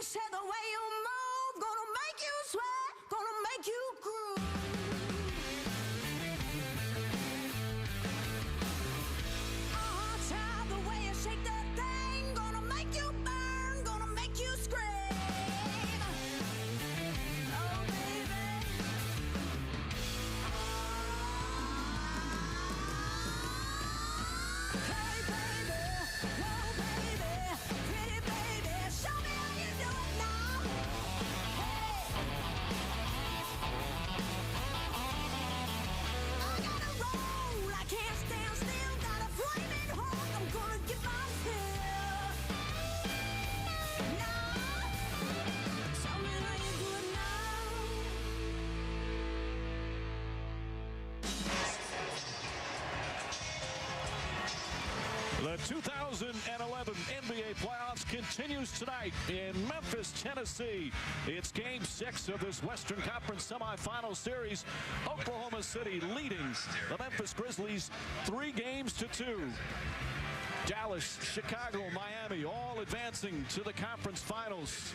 said the way you move, gonna make you sweat, gonna make you groove. Child, the way you shake that thing, gonna make you burn, gonna make you scream. Oh, baby. Hey, baby. Whoa, baby. Pretty baby. Show me how you do it now. Hey. I gotta roll. I can't stand still. Got a flaming heart. I'm gonna get my fill. Now. Show me how you do it now. The 2011 NBA playoffs continues tonight in Memphis, Tennessee. It's Game 6 of this Western Conference semifinal series. Oklahoma City leading the Memphis Grizzlies 3-2. Dallas, Chicago, Miami all advancing to the conference finals.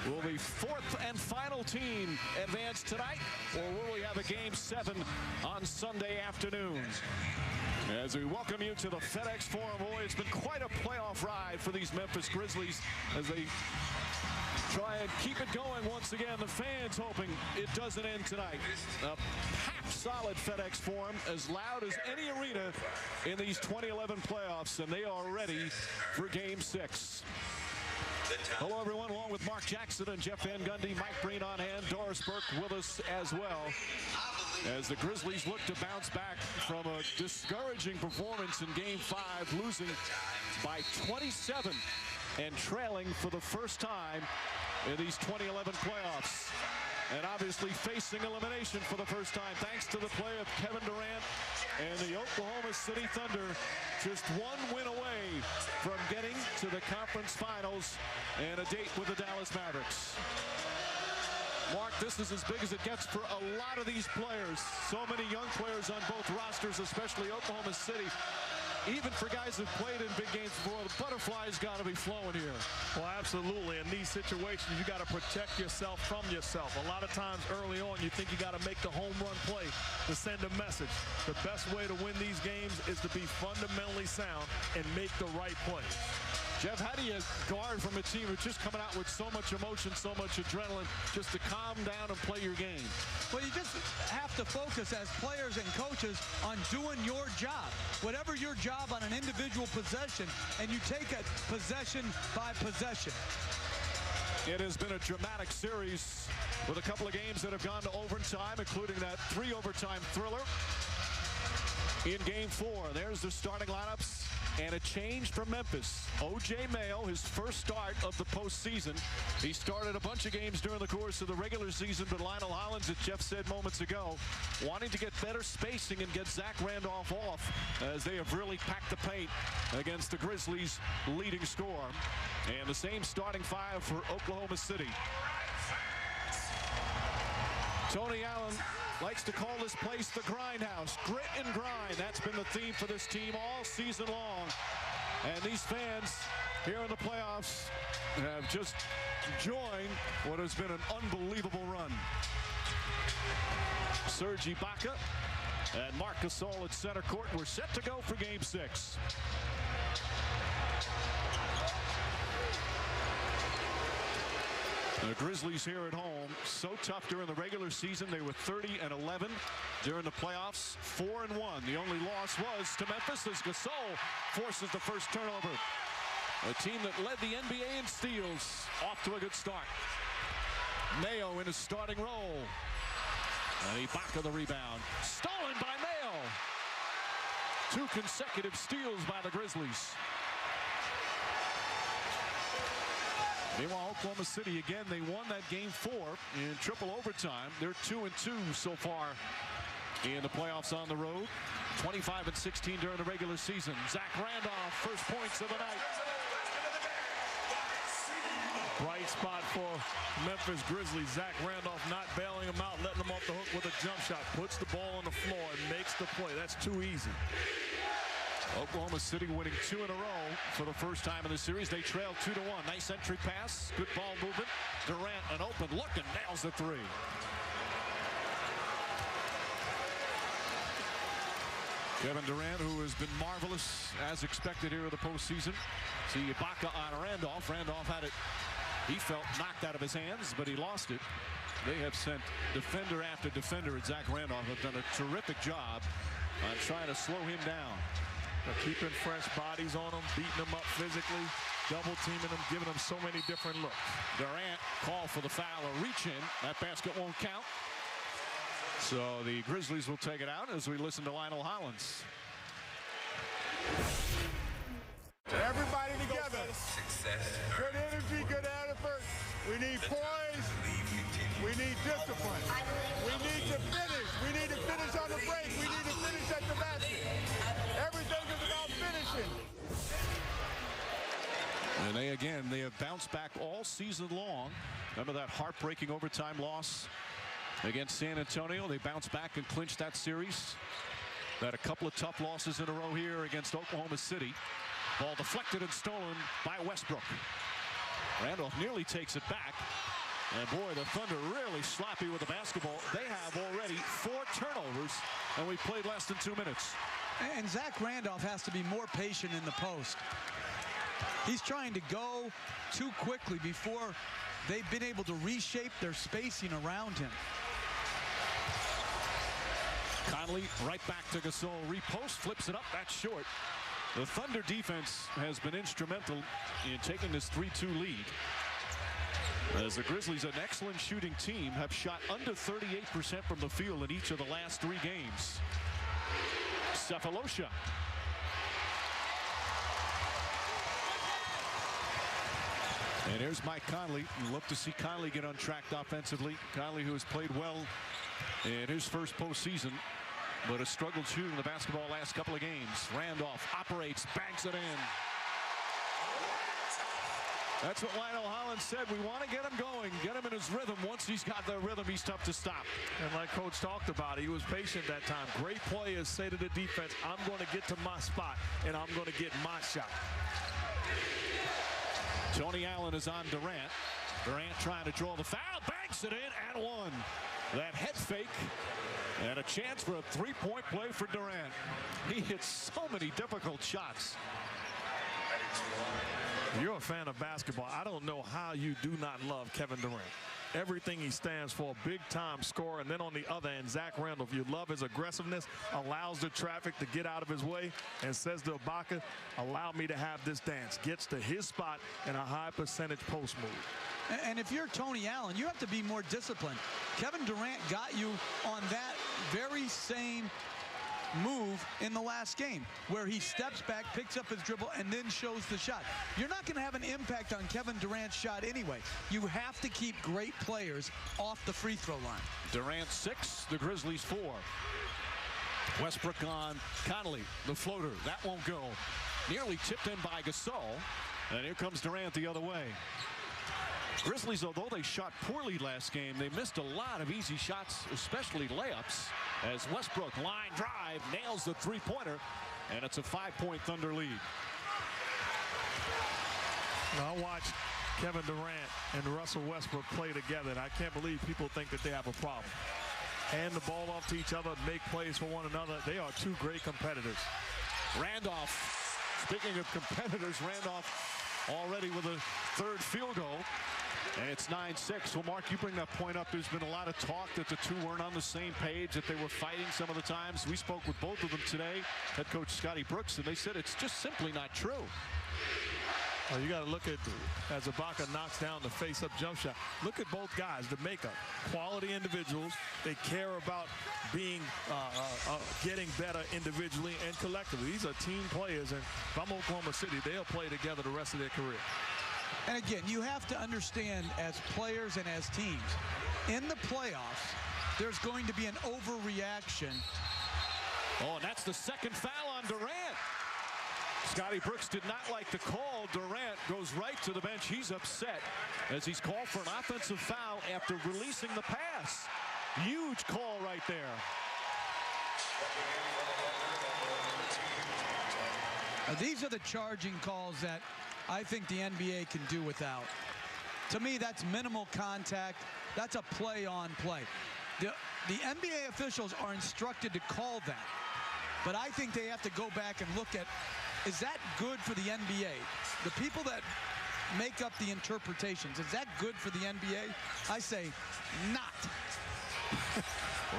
Will the fourth and final team advance tonight, or will we have a Game 7 on Sunday afternoon? As we welcome you to the FedEx Forum, boy, it's been quite a playoff ride for these Memphis Grizzlies as they try and keep it going once again. The fans hoping it doesn't end tonight. A packed, solid FedEx Forum, as loud as any arena in these 2011 playoffs, and they are ready for Game 6. Hello, everyone. Along with Mark Jackson and Jeff Van Gundy, Mike Breen on hand, Doris Burke with us as well, as the Grizzlies look to bounce back from a discouraging performance in Game 5, losing by 27 and trailing for the first time in these 2011 playoffs. And obviously facing elimination for the first time thanks to the play of Kevin Durant and the Oklahoma City Thunder, just one win away from getting to the conference finals and a date with the Dallas Mavericks. Mark, this is as big as it gets for a lot of these players. So many young players on both rosters, especially Oklahoma City. Even for guys who've played in big games before, the butterfly's got to be flowing here. Well, absolutely. In these situations, you got to protect yourself from yourself. A lot of times early on, you think you got to make the home run play to send a message. The best way to win these games is to be fundamentally sound and make the right play. Jeff, how do you guard from a team who's just coming out with so much emotion, so much adrenaline, just to calm down and play your game? Well, you just have to focus as players and coaches on doing your job. Whatever your job on an individual possession, and you take it possession by possession. It has been a dramatic series with a couple of games that have gone to overtime, including that 3-overtime thriller in Game 4. There's the starting lineups. And a change from Memphis. O.J. Mayo, his first start of the postseason. He started a bunch of games during the course of the regular season, but Lionel Hollins, as Jeff said moments ago, wanting to get better spacing and get Zach Randolph off, as they have really packed the paint against the Grizzlies' leading scorer. And the same starting five for Oklahoma City. Tony Allen likes to call this place the grindhouse. Grit and grind. That's been the theme for this team all season long. And these fans here in the playoffs have just joined what has been an unbelievable run. Serge Ibaka and Marc Gasol at center court. We're set to go for Game 6. The Grizzlies here at home, so tough during the regular season. They were 30-11 during the playoffs, 4-1. The only loss was to Memphis as Gasol forces the first turnover. A team that led the NBA in steals, off to a good start. Mayo in his starting role. And Ibaka the rebound. Stolen by Mayo. 2 consecutive steals by the Grizzlies. Meanwhile, Oklahoma City, again, they won that Game 4 in triple overtime. They're 2-2 so far in the playoffs on the road. 25-16 during the regular season. Zach Randolph, first points of the night. Bright spot for Memphis Grizzlies. Zach Randolph not bailing him out, letting him off the hook with a jump shot. Puts the ball on the floor and makes the play. That's too easy. Oklahoma City winning 2 in a row for the first time in the series. They trail 2-1. Nice entry pass. Good ball movement. Durant an open look and nails the three. Kevin Durant, who has been marvelous as expected here in the postseason. See Ibaka on Randolph. Randolph had it, he felt, knocked out of his hands, but he lost it. They have sent defender after defender, and Zach Randolph have done a terrific job on trying to slow him down. They're keeping fresh bodies on him, beating him up physically, double teaming him, giving him so many different looks. Durant call for the foul, a reach in. That basket won't count. So the Grizzlies will take it out as we listen to Lionel Hollins. Everybody together. Good energy, good effort. We need poise. We need discipline. We need to finish. We need to finish on the break. We need to finish at the basket. Everything is about finishing. And they have bounced back all season long. Remember that heartbreaking overtime loss against San Antonio? They bounced back and clinched that series. They had a couple of tough losses in a row here against Oklahoma City. Ball deflected and stolen by Westbrook. Randolph nearly takes it back. And boy, the Thunder really sloppy with the basketball. They have already 4 turnovers, and we played less than 2 minutes. And Zach Randolph has to be more patient in the post. He's trying to go too quickly before they've been able to reshape their spacing around him. Conley right back to Gasol. Repost, flips it up. That's short. The Thunder defense has been instrumental in taking this 3-2 lead. As the Grizzlies, an excellent shooting team, have shot under 38% from the field in each of the last 3 games. Cephalosha. And here's Mike Conley. You look to see Conley get untracked offensively. Conley, who has played well in his first postseason, but has struggled shooting the basketball last couple of games. Randolph operates, banks it in. That's what Lionel Hollins said. We want to get him going, get him in his rhythm. Once he's got the rhythm, he's tough to stop. And like Coach talked about, he was patient that time. Great players say to the defense, I'm going to get to my spot, and I'm going to get my shot. Tony Allen is on Durant. Durant trying to draw the foul, banks it in and one. That head fake and a chance for a 3-point play for Durant. He hits so many difficult shots. You're a fan of basketball. I don't know how you do not love Kevin Durant. Everything he stands for, big-time scorer. And then on the other end, Zach Randolph, you love his aggressiveness, allows the traffic to get out of his way, and says to Ibaka, allow me to have this dance. Gets to his spot in a high-percentage post move. And if you're Tony Allen, you have to be more disciplined. Kevin Durant got you on that very same move in the last game, where he steps back, picks up his dribble, and then shows the shot. You're not going to have an impact on Kevin Durant's shot anyway. You have to keep great players off the free throw line. Durant 6, the Grizzlies 4. Westbrook on Conley, the floater. That won't go. Nearly tipped in by Gasol. And here comes Durant the other way. Grizzlies, although they shot poorly last game, they missed a lot of easy shots, especially layups, as Westbrook line drive nails the 3-pointer, and it's a 5-point Thunder lead. Now, I watched Kevin Durant and Russell Westbrook play together, and I can't believe people think that they have a problem. Hand the ball off to each other, make plays for one another. They are 2 great competitors. Randolph, speaking of competitors, Randolph already with a 3rd field goal. And it's 9-6. Well, Mark, you bring that point up. There's been a lot of talk that the 2 weren't on the same page, that they were fighting some of the times. We spoke with both of them today, head coach Scotty Brooks, and they said it's just simply not true. Well, you got to look at, as Ibaka knocks down the face-up jump shot, look at both guys, the makeup. Quality individuals. They care about being, getting better individually and collectively. These are team players, and if I'm Oklahoma City, they'll play together the rest of their career. And again, you have to understand, as players and as teams, in the playoffs, there's going to be an overreaction. Oh, and that's the 2nd foul on Durant. Scotty Brooks did not like the call. Durant goes right to the bench. He's upset as he's called for an offensive foul after releasing the pass. Huge call right there. These are the charging calls that I think the NBA can do without. To me, that's minimal contact. That's a play on play. The NBA officials are instructed to call that. But I think they have to go back and look at, is that good for the NBA? The people that make up the interpretations, is that good for the NBA? I say not.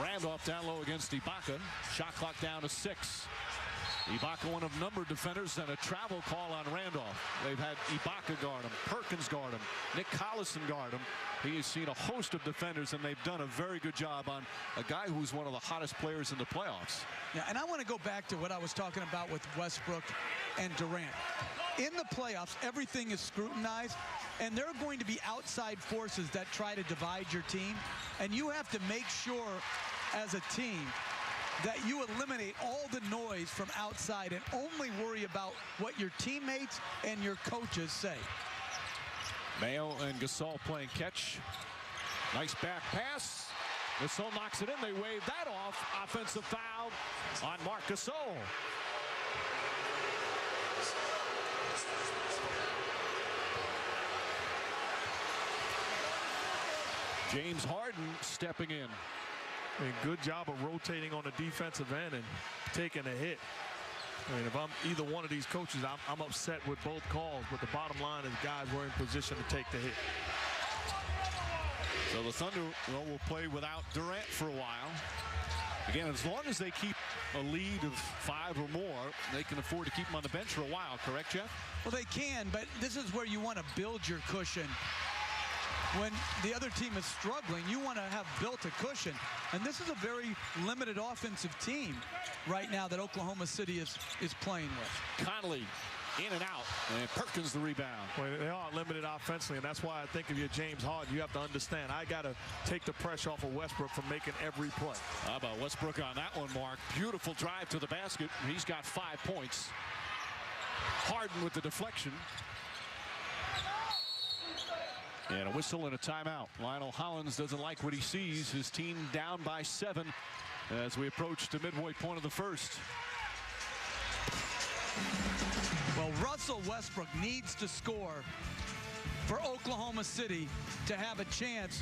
Randolph down low against Ibaka. Shot clock down to 6. Ibaka, one of numbered defenders, and a travel call on Randolph. They've had Ibaka guard him, Perkins guard him, Nick Collison guard him. He has seen a host of defenders, and they've done a very good job on a guy who's one of the hottest players in the playoffs. Yeah, and I want to go back to what I was talking about with Westbrook and Durant. In the playoffs, everything is scrutinized, and there are going to be outside forces that try to divide your team, and you have to make sure as a team that you eliminate all the noise from outside and only worry about what your teammates and your coaches say. Mayo and Gasol playing catch. Nice back pass. Gasol knocks it in. They wave that off. Offensive foul on Marc Gasol. James Harden stepping in. Good job of rotating on the defensive end and taking a hit. I mean, if I'm either one of these coaches, I'm upset with both calls, but the bottom line is guys were in position to take the hit. So the Thunder will play without Durant for a while. Again, as long as they keep a lead of 5 or more, they can afford to keep them on the bench for a while, correct, Jeff? Well, they can, but this is where you want to build your cushion. When the other team is struggling, you want to have built a cushion. And this is a very limited offensive team right now that Oklahoma City is playing with. Conley in and out, and Perkins the rebound. Well, they are limited offensively, and that's why I think if you're James Harden, you have to understand, I got to take the pressure off of Westbrook from making every play. How about Westbrook on that one, Mark? Beautiful drive to the basket. He's got 5 points. Harden with the deflection. And a whistle and a timeout. Lionel Hollins doesn't like what he sees. His team down by 7 as we approach the midway point of the first. Well, Russell Westbrook needs to score for Oklahoma City to have a chance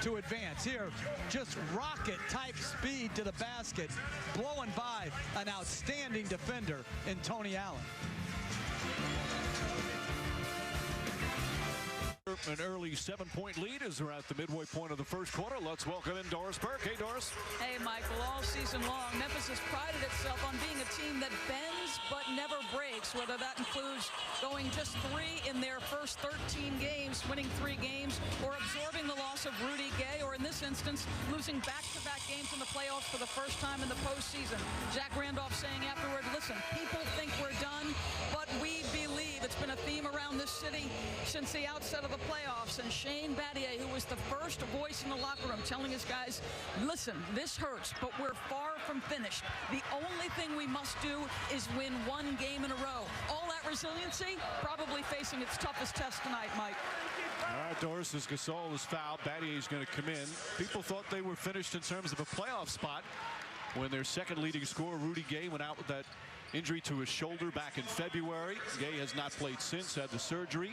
to advance. Here, just rocket-type speed to the basket, blowing by an outstanding defender in Tony Allen. An early 7-point lead as we're at the midway point of the first quarter. Let's welcome in Doris Burke. Hey, Doris. Hey, Michael. All season long, Memphis has prided itself on being a team that bends but never breaks, whether that includes going just 3 in their first 13 games, winning 3 games, or absorbing the loss of Rudy Gay, or in this instance, losing back-to-back games in the playoffs for the first time in the postseason. Jack Randolph saying afterward, listen, people think we're done, but we believe. It's been a theme around this city since the outset of the playoffs, and Shane Battier, who was the first voice in the locker room telling his guys, listen, this hurts, but we're far from finished. The only thing we must do is win 1 game in a row. All that resiliency probably facing its toughest test tonight, Mike. All right, Doris, as Gasol is fouled, Battier is going to come in. People thought they were finished in terms of a playoff spot when their second leading scorer, Rudy Gay, went out with that injury to his shoulder back in February. Gay has not played since, had the surgery,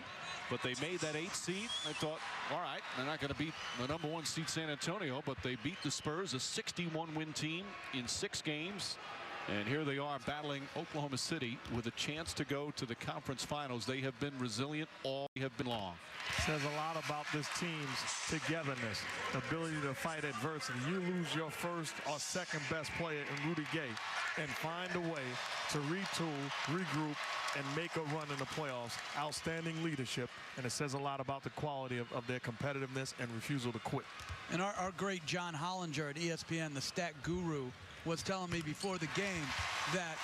but they made that 8th seed. They thought, all right, they're not going to beat the number 1 seed San Antonio, but they beat the Spurs, a 61-win team in 6 games. And here they are battling Oklahoma City with a chance to go to the conference finals. They have been resilient all have been long. Says a lot about this team's togetherness, the ability to fight adversity. You lose your first or second best player in Rudy Gay and find a way to retool, regroup, and make a run in the playoffs. Outstanding leadership, and it says a lot about the quality of their competitiveness and refusal to quit. And our great John Hollinger at ESPN, the stat guru, was telling me before the game that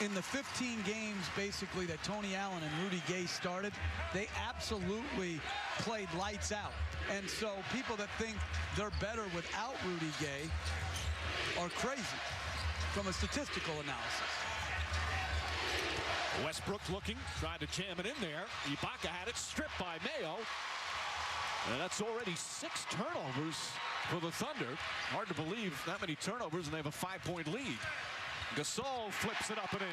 in the 15 games basically that Tony Allen and Rudy Gay started, they absolutely played lights out. And so people that think they're better without Rudy Gay are crazy from a statistical analysis. Westbrook looking, tried to jam it in there. Ibaka had it stripped by Mayo. And that's already 6 turnovers for the Thunder. Hard to believe that many turnovers, and they have a 5-point lead. Gasol flips it up and in.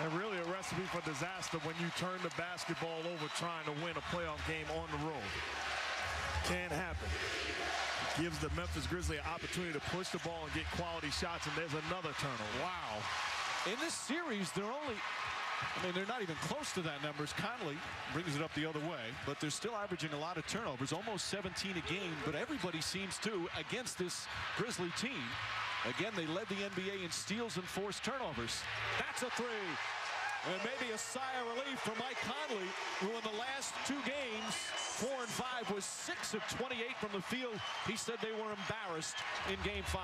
And really a recipe for disaster when you turn the basketball over trying to win a playoff game on the road. Can't happen. It gives the Memphis Grizzlies an opportunity to push the ball and get quality shots, and there's another turnover. Wow. In this series, they're only, they're not even close to that numbers. Conley brings it up the other way, but they're still averaging a lot of turnovers, almost 17 a game, but everybody seems to against this Grizzly team. Again, they led the NBA in steals and forced turnovers. That's a three. And maybe a sigh of relief for Mike Conley, who in the last two games, 4 and 5, was 6 of 28 from the field. He said they were embarrassed in game 5.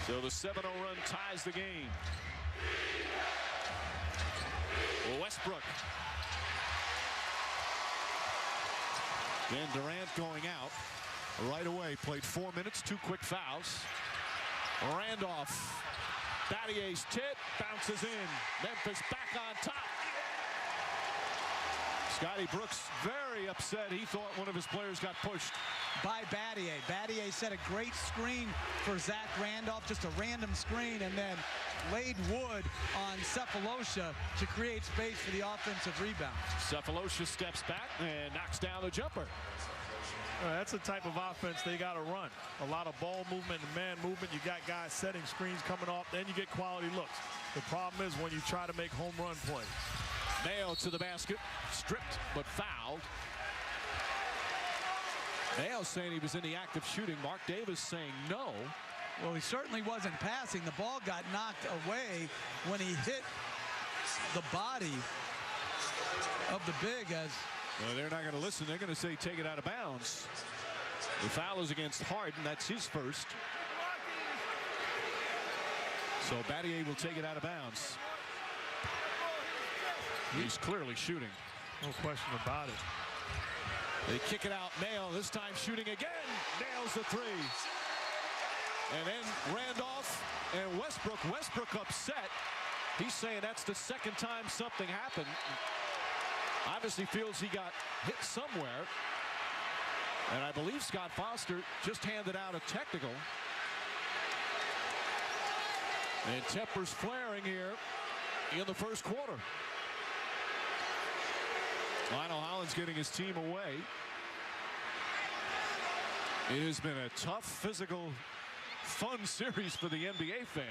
So the 7-0 run ties the game. Westbrook. Then Durant going out right away. Played 4 minutes, 2 quick fouls. Randolph. Battier's tip bounces in. Memphis back on top. Scotty Brooks very upset. He thought one of his players got pushed. By Battier. Battier set a great screen for Zach Randolph, just a random screen, and then laid wood on Cephalosha to create space for the offensive rebound. Cephalosha steps back and knocks down the jumper. That's the type of offense they got to run. A lot of ball movement and man movement. You got guys setting screens coming off, then you get quality looks. The problem is when you try to make home run plays. Mayo to the basket, stripped but fouled. Mayo saying he was in the act of shooting. Mark Davis saying no. Well, he certainly wasn't passing. The ball got knocked away when he hit the body of the big. As well, they're not going to listen. They're going to say take it out of bounds. The foul is against Harden. That's his first. So Battier will take it out of bounds. He's clearly shooting. No question about it. They kick it out. Mayo this time shooting again. Nails the three. And then Randolph and Westbrook. Westbrook upset. He's saying that's the second time something happened. Obviously feels he got hit somewhere. And I believe Scott Foster just handed out a technical. And tempers flaring here in the first quarter. Lionel Hollins getting his team away. It has been a tough, physical, fun series for the NBA fan.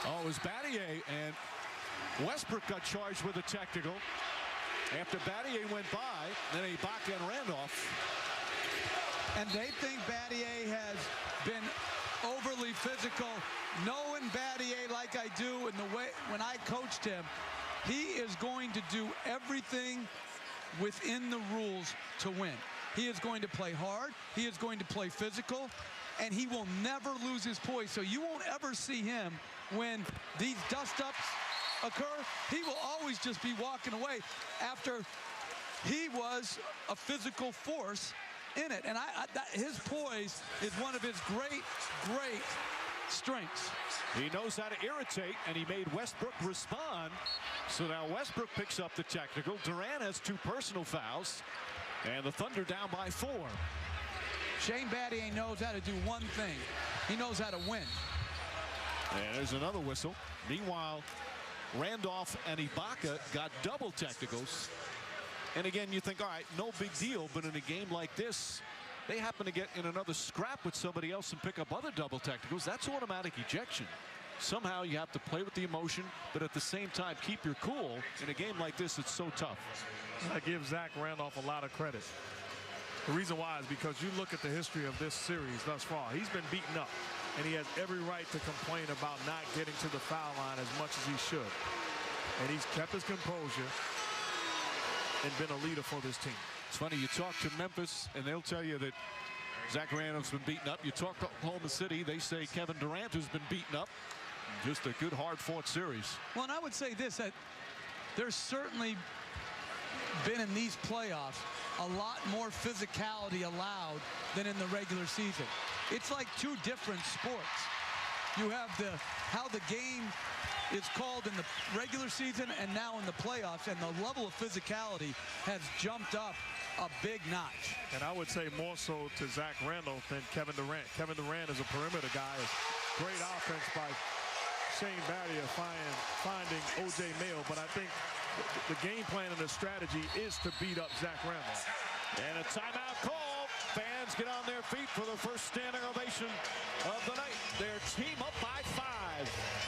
Oh, it was Battier, and Westbrook got charged with a technical. After Battier went by, then Ibaka and Randolph. And they think Battier has been overly physical. Knowing Battier like I do, and the way when I coached him, he is going to do everything within the rules to win. He is going to play hard. He is going to play physical, and he will never lose his poise. So you won't ever see him when these dust-ups occur. He will always just be walking away after he was a physical force in it. And his poise is one of his great strengths. He knows how to irritate, and he made Westbrook respond. So now Westbrook picks up the technical. Durant has 2 personal fouls, and the Thunder down by 4. Shane Battier knows how to do one thing. He knows how to win. And there's another whistle. Meanwhile, Randolph and Ibaka got double technicals. And again, you think, all right, no big deal, but in a game like this, they happen to get in another scrap with somebody else and pick up other double technicals. That's automatic ejection. Somehow you have to play with the emotion, but at the same time keep your cool. In a game like this, it's so tough. I give Zach Randolph a lot of credit. The reason why is because you look at the history of this series thus far. He's been beaten up, and he has every right to complain about not getting to the foul line as much as he should. And he's kept his composure and been a leader for this team. It's funny, you talk to Memphis, and they'll tell you that Zach Randolph's been beaten up. You talk to Oklahoma City, they say Kevin Durant has been beaten up. Just a good, hard-fought series. Well, and I would say this, that there's certainly been in these playoffs a lot more physicality allowed than in the regular season. It's like 2 different sports. You have how the game is called in the regular season and now in the playoffs, and the level of physicality has jumped up a big notch. And I would say more so to Zach Randolph than Kevin Durant. Kevin Durant is a perimeter guy. Great offense by Shane Battier finding O.J. Mayo. But I think the game plan and the strategy is to beat up Zach Randolph. And a timeout call. Fans get on their feet for the first standing ovation of the night. Their team up by 5.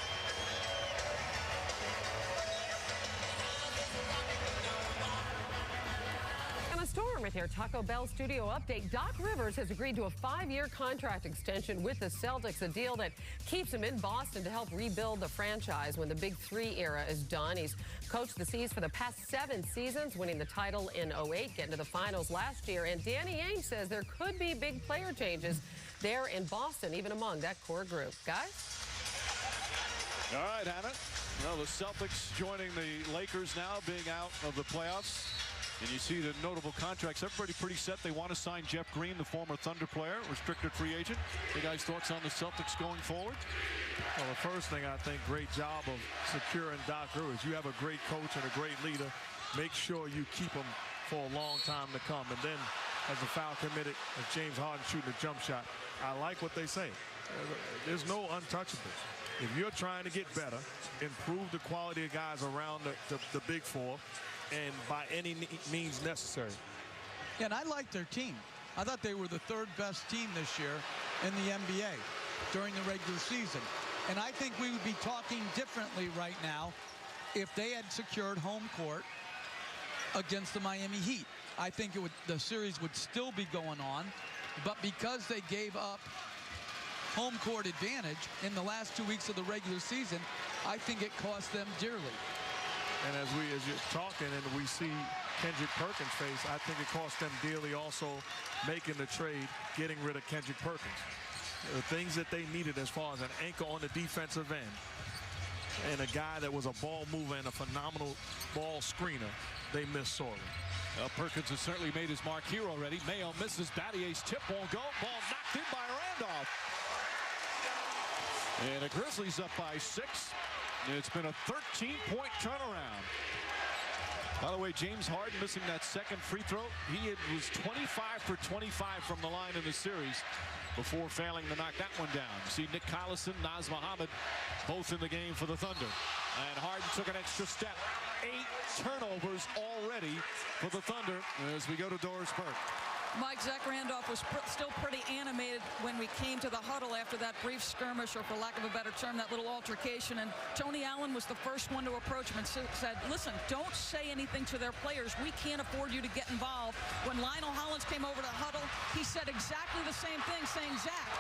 A storm with your Taco Bell studio update. Doc Rivers has agreed to a 5-year contract extension with the Celtics, a deal that keeps him in Boston to help rebuild the franchise when the Big Three era is done. He's coached the C's for the past 7 seasons, winning the title in 08, getting to the finals last year. And Danny Ainge says there could be big player changes there in Boston, even among that core group. Guys? All right, Hannah. Well, the Celtics joining the Lakers now, being out of the playoffs. And you see the notable contracts. Everybody pretty set. They want to sign Jeff Green, the former Thunder player, restricted free agent. You guys' thoughts on the Celtics going forward? Well, the first thing, I think, great job of securing Doc Rivers. You have a great coach and a great leader. Make sure you keep him for a long time to come. And then, as a foul committed, as James Harden shooting a jump shot, I like what they say. There's no untouchables. If you're trying to get better, improve the quality of guys around the Big Four, and by any means necessary. Yeah, and I like their team. I thought they were the 3rd best team this year in the NBA during the regular season. And I think we would be talking differently right now if they had secured home court against the Miami Heat. I think the series would still be going on, but because they gave up home court advantage in the last 2 weeks of the regular season, I think it cost them dearly. And as you're talking and we see Kendrick Perkins face, I think it cost them dearly also making the trade, getting rid of Kendrick Perkins. The things that they needed as far as an anchor on the defensive end and a guy that was a ball mover and a phenomenal ball screener, they missed sorely. Well, Perkins has certainly made his mark here already. Mayo misses. Battier's tip won't go. Ball knocked in by Randolph. And the Grizzlies up by 6. It's been a 13-point turnaround. By the way, James Harden missing that second free throw. He was 25 for 25 from the line in the series before failing to knock that one down. See Nick Collison, Naz Mohammed, both in the game for the Thunder. And Harden took an extra step. 8 turnovers already for the Thunder as we go to Doris Burke. Mike, Zach Randolph was still pretty animated when we came to the huddle after that brief skirmish, or for lack of a better term, that little altercation. And Tony Allen was the first one to approach him and said, listen, don't say anything to their players. We can't afford you to get involved. When Lionel Hollins came over to the huddle, he said exactly the same thing, saying, Zach,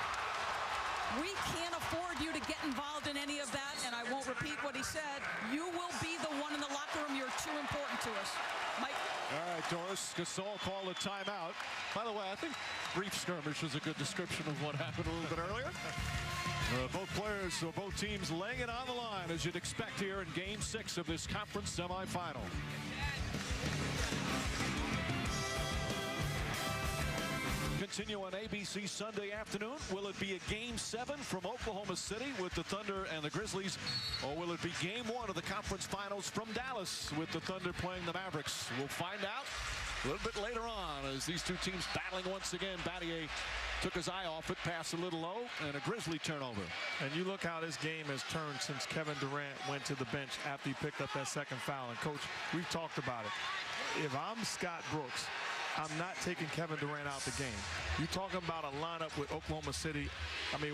we can't afford you to get involved in any of that. And I won't repeat what he said. You will be the one in the locker room. You're too important to us. Mike. All right, Doris. Gasol called a timeout. By the way, I think brief skirmish was a good description of what happened a little bit earlier. Both players, so both teams laying it on the line, as you'd expect here in Game 6 of this conference semifinal. Continue on ABC Sunday afternoon. Will it be a Game 7 from Oklahoma City with the Thunder and the Grizzlies, or will it be Game 1 of the conference finals from Dallas with the Thunder playing the Mavericks? We'll find out a little bit later on as these two teams battling once again. Battier took his eye off it, passed a little low, and a Grizzly turnover. And you look how this game has turned since Kevin Durant went to the bench after he picked up that second foul. And, Coach, we've talked about it. If I'm Scott Brooks, I'm not taking Kevin Durant out the game. You're talking about a lineup with Oklahoma City,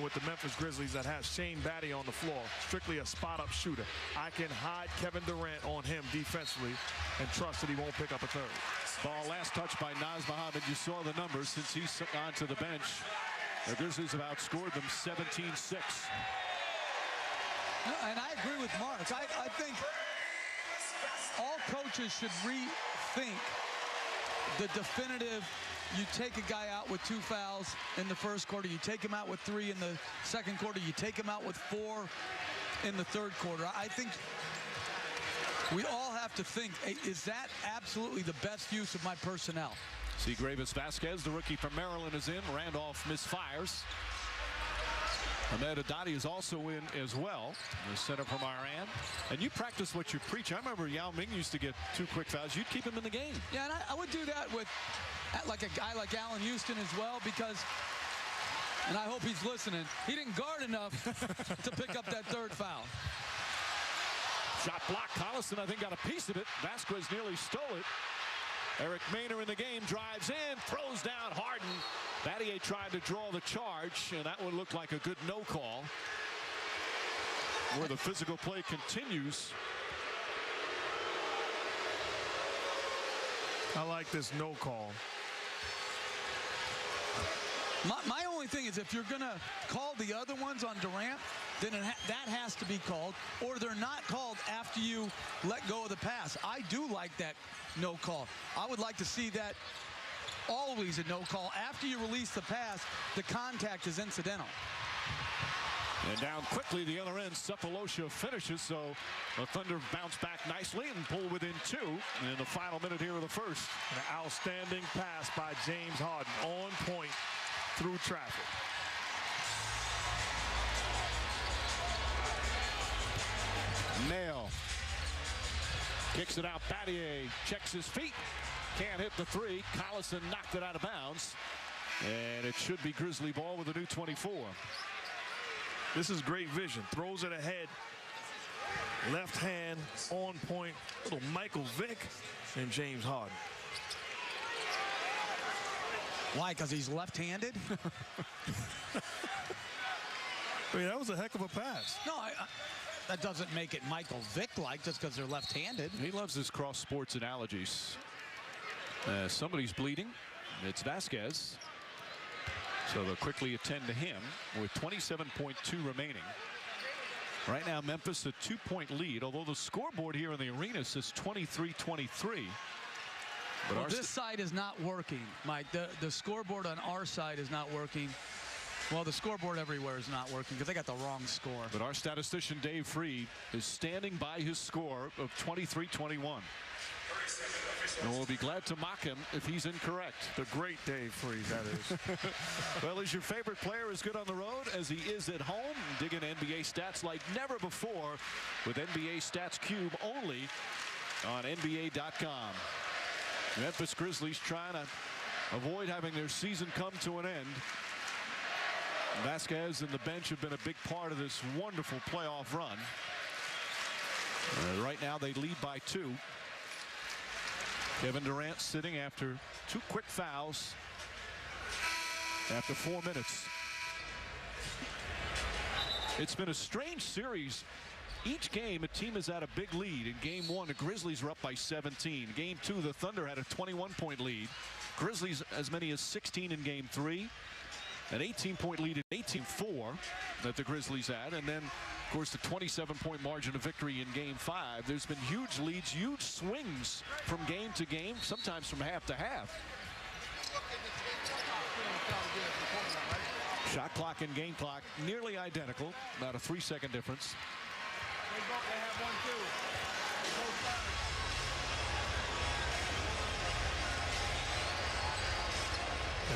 with the Memphis Grizzlies that has Shane Battier on the floor, strictly a spot-up shooter. I can hide Kevin Durant on him defensively and trust that he won't pick up a third. Ball last touch by Naz Mohammed. You saw the numbers since he's gone to the bench. The Grizzlies have outscored them 17-6. And I agree with Mark. I think all coaches should rethink the definitive. You take a guy out with 2 fouls in the first quarter. You take him out with 3 in the second quarter. You take him out with 4 in the third quarter. I think we all have to think, is that absolutely the best use of my personnel? See Gravis Vasquez, the rookie from Maryland, is in. Randolph misfires. Ahmed Haddadi is also in as well, the center from Iran. And you practice what you preach. I remember Yao Ming used to get 2 quick fouls. You'd keep him in the game. Yeah, and I would do that with like a guy like Allen Houston as well, because, and I hope he's listening, he didn't guard enough to pick up that 3rd foul. Shot block. Collison, I think, got a piece of it. Vasquez nearly stole it. Eric Maynor in the game, drives in, throws down Harden. Battier tried to draw the charge, and that one looked like a good no call. Where the physical play continues. I like this no call. My only thing is, if you're going to call the other ones on Durant, then that has to be called, or they're not called after you let go of the pass. I do like that no call. I would like to see that always a no call. After you release the pass, the contact is incidental. And down quickly the other end, Cephalosha finishes, so the Thunder bounce back nicely and pull within 2 in the final minute here of the first. An outstanding pass by James Harden, on point through traffic. Nail kicks it out. Battier checks his feet, can't hit the 3. Collison knocked it out of bounds, and it should be Grizzly ball with a new 24. This is great vision. Throws it ahead. Left hand on point. Little Michael Vick and James Harden. Why? Because he's left-handed? I mean, that was a heck of a pass. No, that doesn't make it Michael Vick-like just because they're left-handed. He loves his cross-sports analogies. Somebody's bleeding. It's Vasquez. So they'll quickly attend to him with 27.2 remaining. Right now, Memphis a 2-point lead, although the scoreboard here in the arena says 23-23. But well, this side is not working, Mike. The scoreboard on our side is not working. Well, the scoreboard everywhere is not working because they got the wrong score. But our statistician, Dave Freed, is standing by his score of 23-21. And we'll be glad to mock him if he's incorrect. The great Dave Freed, that is. Well, is your favorite player as good on the road as he is at home? Dig into NBA stats like never before with NBA Stats Cube only on NBA.com. Memphis Grizzlies trying to avoid having their season come to an end. Vasquez and the bench have been a big part of this wonderful playoff run. Right now they lead by 2. Kevin Durant sitting after 2 quick fouls after 4 minutes. It's been a strange series. Each game a team is at a big lead. In game 1 the Grizzlies are up by 17. Game 2 the Thunder had a 21-point lead. Grizzlies as many as 16 in game 3. An 18-point lead at 18-4 that the Grizzlies had, and then of course the 27-point margin of victory in game 5. There's been huge leads, huge swings from game to game, sometimes from half to half. Shot clock and game clock nearly identical, about a 3-second difference. They have one too.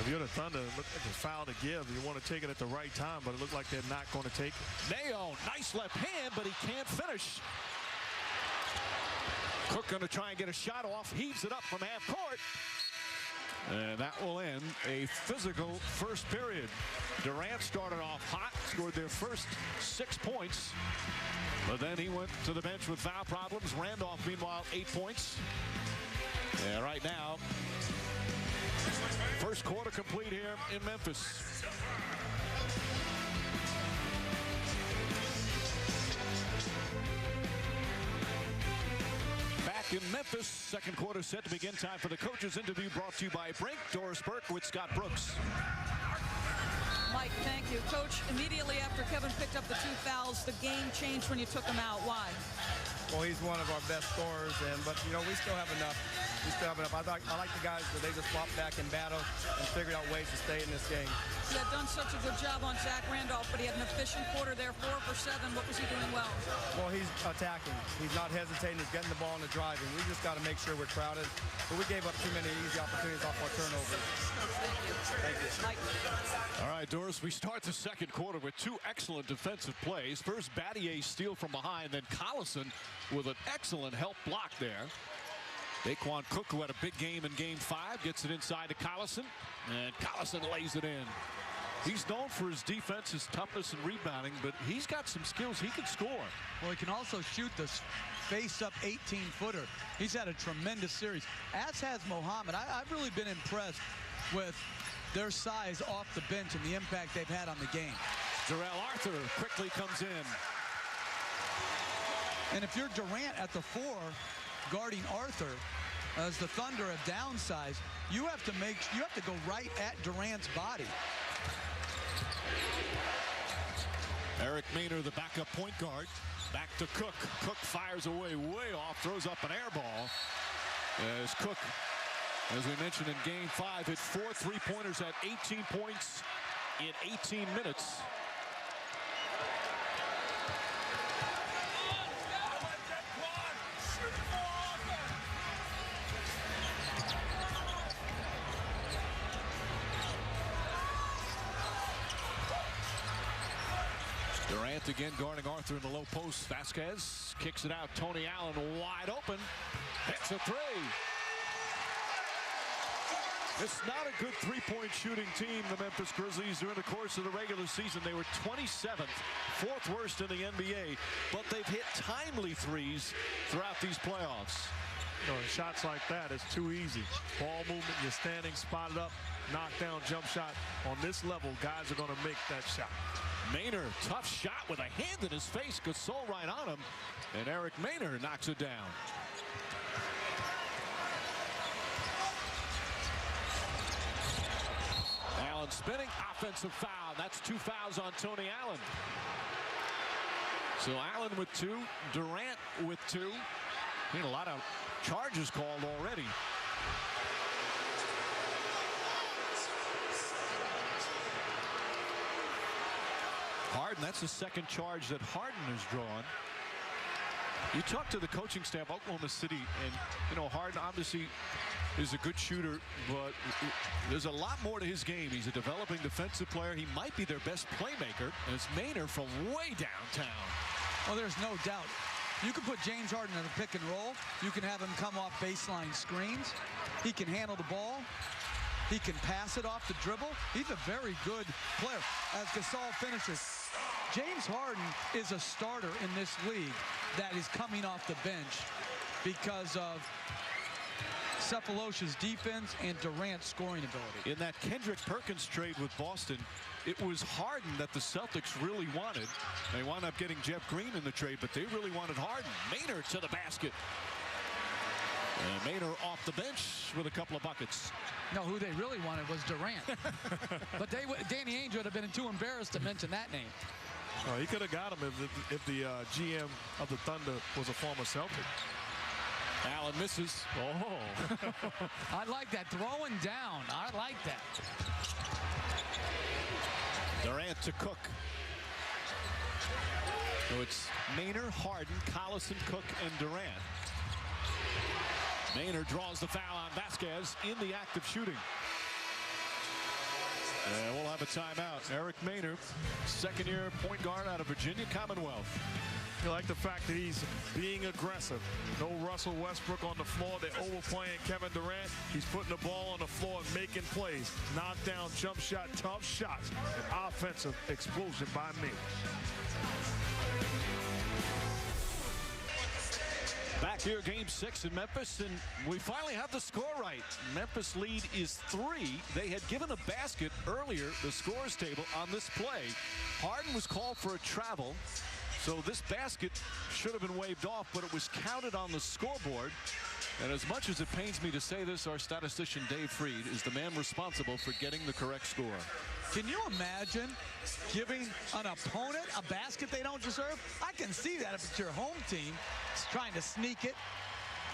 If you're the Thunder, look at the foul to give. You want to take it at the right time, but it looked like they're not going to take it. Mayo, nice left hand, but he can't finish. Cook going to try and get a shot off, heaves it up from half court. And that will end a physical first period. Durant started off hot, scored their first 6 points. But then he went to the bench with foul problems. Randolph, meanwhile, 8 points. And right now, first quarter complete here in Memphis. Back in Memphis, second quarter set to begin. Time for the coaches interview brought to you by Brink, Doris Burke with Scott Brooks. Mike, thank you. Coach, immediately after Kevin picked up the 2 fouls, the game changed when you took him out. Why? Well, he's one of our best scorers, but you know, we still have enough. I like the guys where they just fought back in battle and figured out ways to stay in this game. He had done such a good job on Zach Randolph, but he had an efficient quarter there, 4 for 7. What was he doing well? Well, he's attacking. He's not hesitating. He's getting the ball and driving. We just got to make sure we're crowded. But we gave up too many easy opportunities off our turnovers. Thank you. Thank you. Mike. All right, Doris, we start the second quarter with two excellent defensive plays. First, Battier steal from behind, then Collison with an excellent help block there. Daquan Cook, who had a big game in Game 5, gets it inside to Collison, and Collison lays it in. He's known for his defense, his toughness, and rebounding, but he's got some skills. He can score. Well, he can also shoot the face-up 18-footer. He's had a tremendous series, as has Mohammed. I've really been impressed with their size off the bench and the impact they've had on the game. Darrell Arthur quickly comes in. And if you're Durant at the 4, guarding Arthur, as the Thunder have downsized, you have to go right at Durant's body. Eric Maynard, the backup point guard, back to Cook. Cook fires away, way off, throws up an air ball. As Cook, as we mentioned in Game 5, hit 4 3-pointers at 18 points in 18 minutes. Durant again guarding Arthur in the low post. Vasquez kicks it out. Tony Allen wide open. Hits a 3. It's not a good three-point shooting team, the Memphis Grizzlies. During the course of the regular season, they were 27th, 4th worst in the NBA, but they've hit timely threes throughout these playoffs. You know, shots like that is too easy. Ball movement, you're standing, spotted up, knockdown, jump shot. On this level, guys are going to make that shot. Maynard, tough shot with a hand in his face. Gasol right on him. And Eric Maynard knocks it down. Allen spinning, offensive foul. That's 2 fouls on Tony Allen. So Allen with 2, Durant with 2. Been a lot of charges called already. Harden, that's the second charge that Harden has drawn. You talk to the coaching staff, Oklahoma City, and, you know, Harden obviously is a good shooter, but there's a lot more to his game. He's a developing defensive player. He might be their best playmaker, and it's Maynard from way downtown. Well, there's no doubt. You can put James Harden in a pick and roll. You can have him come off baseline screens. He can handle the ball. He can pass it off the dribble. He's a very good player. As Gasol finishes, James Harden is a starter in this league that is coming off the bench because of Cephalosha's defense and Durant's scoring ability. In that Kendrick Perkins trade with Boston, it was Harden that the Celtics really wanted. They wound up getting Jeff Green in the trade, but they really wanted Harden. Maynard to the basket. And Maynard off the bench with a couple of buckets. No, who they really wanted was Durant. But Danny Ainge would have been too embarrassed to mention that name. He could have got him if the GM of the Thunder was a former Celtic. Allen misses. Oh. I like that. Throwing down. I like that. Durant to Cook. So it's Maynard, Harden, Collison, Cook, and Durant. Maynard draws the foul on Vasquez in the act of shooting. And we'll have a timeout. Eric Maynard, second-year point guard out of Virginia Commonwealth. You like the fact that he's being aggressive. No Russell Westbrook on the floor. They're overplaying Kevin Durant. He's putting the ball on the floor and making plays. Knockdown, jump shot, tough shots, and offensive explosion by me. Back here, Game 6 in Memphis, and we finally have the score right. Memphis lead is 3. They had given a basket earlier, the scores table, on this play. Harden was called for a travel, so this basket should have been waved off, but it was counted on the scoreboard. And as much as it pains me to say this, our statistician Dave Freed is the man responsible for getting the correct score. Can you imagine giving an opponent a basket they don't deserve? I can see that if it's your home team trying to sneak it.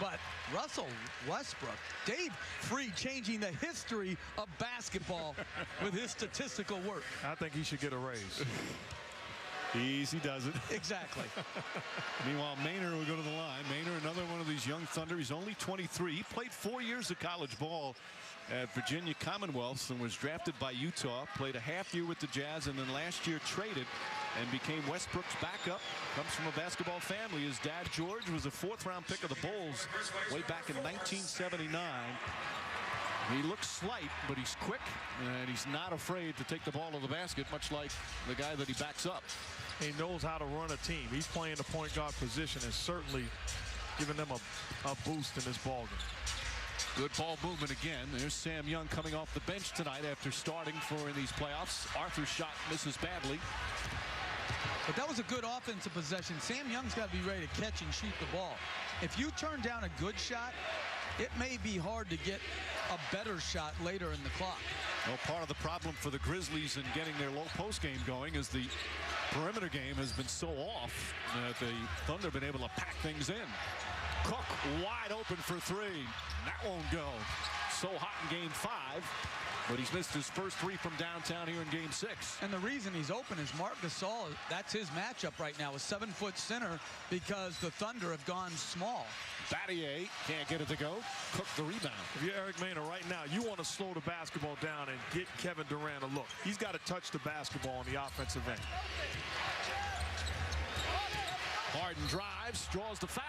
But Russell Westbrook, Dave Free changing the history of basketball with his statistical work. I think he should get a raise. Easy does it. Exactly. Meanwhile, Maynard will go to the line. Maynard, another one of these young Thunder. He's only 23. He played 4 years of college ball at Virginia Commonwealths and was drafted by Utah. Played a half year with the Jazz and then last year traded and became Westbrook's backup. Comes from a basketball family. His dad, George, was a 4th-round pick of the Bulls way back in 1979. He looks slight, but he's quick, and he's not afraid to take the ball to the basket, much like the guy that he backs up. He knows how to run a team. He's playing the point guard position and certainly giving them a boost in this ball game. Good ball movement again. There's Sam Young coming off the bench tonight after starting for these playoffs. Arthur's shot misses badly. But that was a good offensive possession. Sam Young's got to be ready to catch and shoot the ball. If you turn down a good shot, it may be hard to get a better shot later in the clock. Well, part of the problem for the Grizzlies in getting their low post game going is the perimeter game has been so off that the Thunder have been able to pack things in. Cook wide open for 3. That won't go. So hot in game 5. But he's missed his first 3 from downtown here in game 6. And the reason he's open is Marc Gasol. That's his matchup right now, a 7-foot center, because the Thunder have gone small. Battier can't get it to go. Cook the rebound. If you're Eric Maynard right now, you want to slow the basketball down and get Kevin Durant a look. He's got to touch the basketball on the offensive end. Harden drives, draws the foul,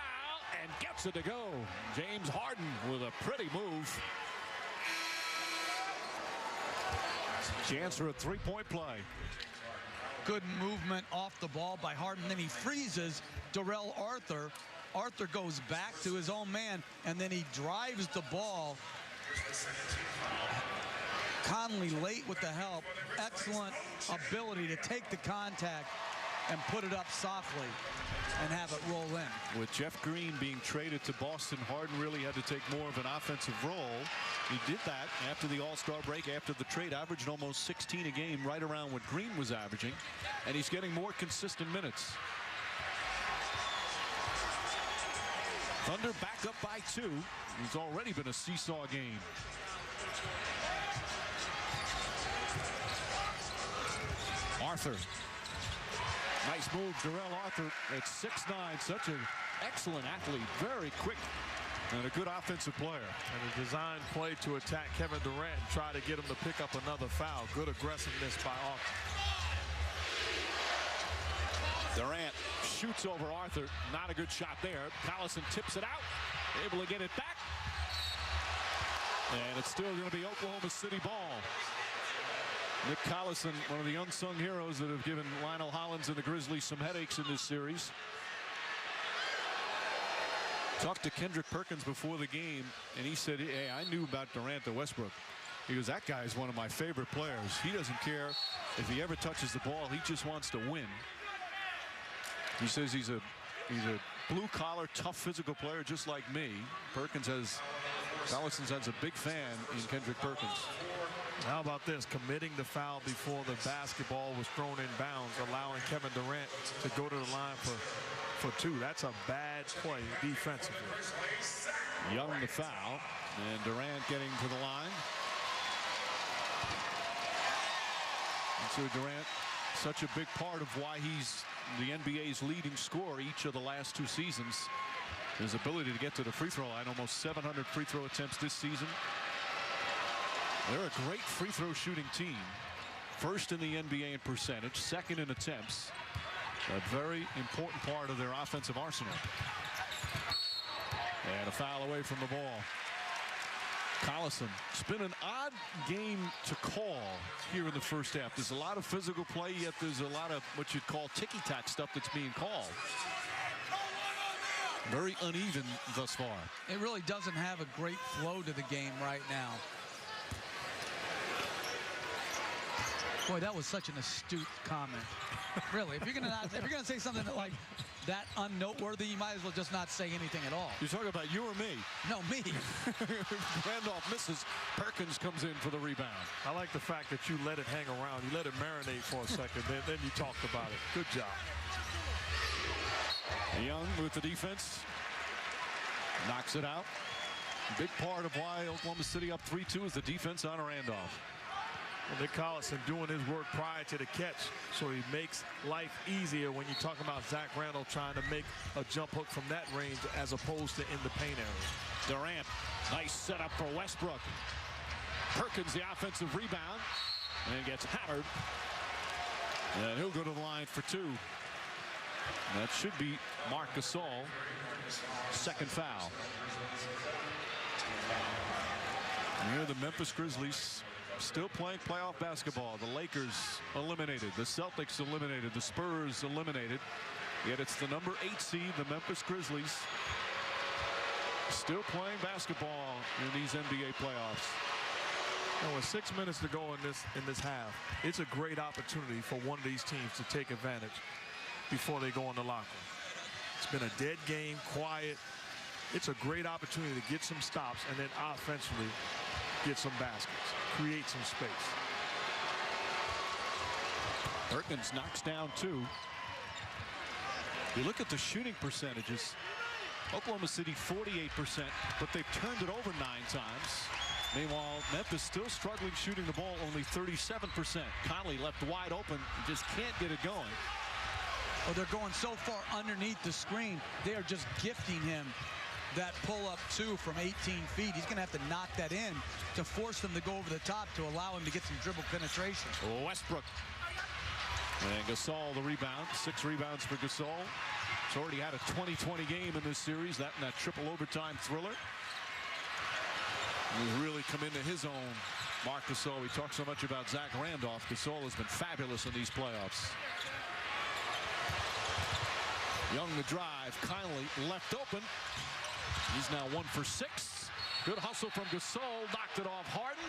and gets it to go. James Harden with a pretty move. Chance for a 3-point play. Good movement off the ball by Harden. Then he freezes Darrell Arthur. Arthur goes back to his own man, and then he drives the ball. Conley late with the help. Excellent ability to take the contact and put it up softly and have it roll in. With Jeff Green being traded to Boston, Harden really had to take more of an offensive role. He did that after the All-Star break, after the trade, averaged almost 16 a game, right around what Green was averaging, and he's getting more consistent minutes. Thunder back up by 2. It's already been a seesaw game. Arthur. Nice move, Darrell Arthur at 6'9", such an excellent athlete, very quick, and a good offensive player. And a designed play to attack Kevin Durant and try to get him to pick up another foul. Good aggressiveness by Arthur. Durant shoots over Arthur. Not a good shot there. Collison tips it out. Able to get it back. And it's still going to be Oklahoma City ball. Nick Collison, one of the unsung heroes that have given Lionel Hollins and the Grizzlies some headaches in this series. Talked to Kendrick Perkins before the game, and he said, hey, I knew about Durant to Westbrook. He goes, that guy is one of my favorite players. He doesn't care if he ever touches the ball. He just wants to win. He says he's a blue-collar, tough physical player just like me. Collison's has a big fan in Kendrick Perkins. How about this? Committing the foul before the basketball was thrown in bounds, allowing Kevin Durant to go to the line for 2. That's a bad play defensively. Young the foul, and Durant getting to the line. And so Durant, such a big part of why he's the NBA's leading scorer each of the last 2 seasons. His ability to get to the free throw line, almost 700 free throw attempts this season. They're a great free throw shooting team. First in the NBA in percentage, second in attempts. A very important part of their offensive arsenal. And a foul away from the ball. Collison. It's been an odd game to call here in the first half. There's a lot of physical play, yet there's a lot of what you'd call ticky-tack stuff that's being called. Very uneven thus far. It really doesn't have a great flow to the game right now. Boy, that was such an astute comment. Really, if you're gonna say something like that unnoteworthy, you might as well just not say anything at all. You're talking about you or me? No, me. Randolph misses. Perkins comes in for the rebound. I like the fact that you let it hang around. You let it marinate for a second, then you talked about it. Good job. Young with the defense. Knocks it out. Big part of why Oklahoma City up 3-2 is the defense on Randolph. Well, Nick Collison doing his work prior to the catch, so he makes life easier when you talk about Zach Randolph trying to make a jump hook from that range as opposed to in the paint area. Durant, nice setup for Westbrook. Perkins, the offensive rebound, and gets hammered. And he'll go to the line for 2. That should be Marc Gasol. Second foul. And here the Memphis Grizzlies still playing playoff basketball. The Lakers eliminated. The Celtics eliminated. The Spurs eliminated. Yet it's the number 8 seed, the Memphis Grizzlies, still playing basketball in these NBA playoffs. And with 6 minutes to go in this half, it's a great opportunity for one of these teams to take advantage before they go in the locker room. It's been a dead game, quiet. It's a great opportunity to get some stops and then offensively get some baskets, create some space. Perkins knocks down 2. You look at the shooting percentages. Oklahoma City 48%, but they've turned it over 9 times. Meanwhile, Memphis still struggling shooting the ball, only 37%. Conley left wide open, just can't get it going. Oh, they're going so far underneath the screen. They are just gifting him that pull-up 2 from 18 feet. He's going to have to knock that in to force them to go over the top to allow him to get some dribble penetration. Westbrook. And Gasol the rebound. 6 rebounds for Gasol. He's already had a 20-20 game in this series. That and that triple overtime thriller. He's really come into his own. Marc Gasol. We talk so much about Zach Randolph. Gasol has been fabulous in these playoffs. Young the drive. Conley left open. He's now 1 for 6. Good hustle from Gasol. Knocked it off Harden.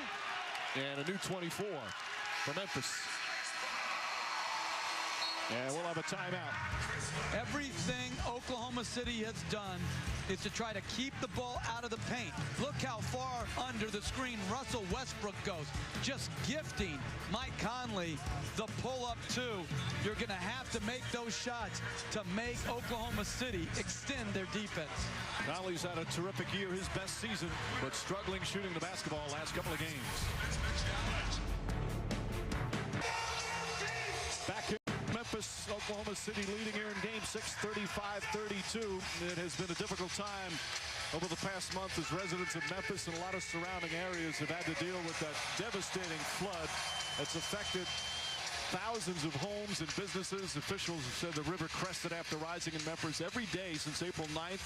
And a new 24 for Memphis. And we'll have a timeout. Everything Oklahoma City has done is to try to keep the ball out of the paint. Look how far under the screen Russell Westbrook goes. Just gifting Mike Conley the pull-up 2. You're going to have to make those shots to make Oklahoma City extend their defense. Conley's had a terrific year, his best season, but struggling shooting the basketball last couple of games. Back here. Memphis, Oklahoma City leading here in game 6, 35-32. It has been a difficult time over the past month as residents of Memphis and a lot of surrounding areas have had to deal with that devastating flood that's affected thousands of homes and businesses. Officials have said the river crested after rising in Memphis every day since April 9th,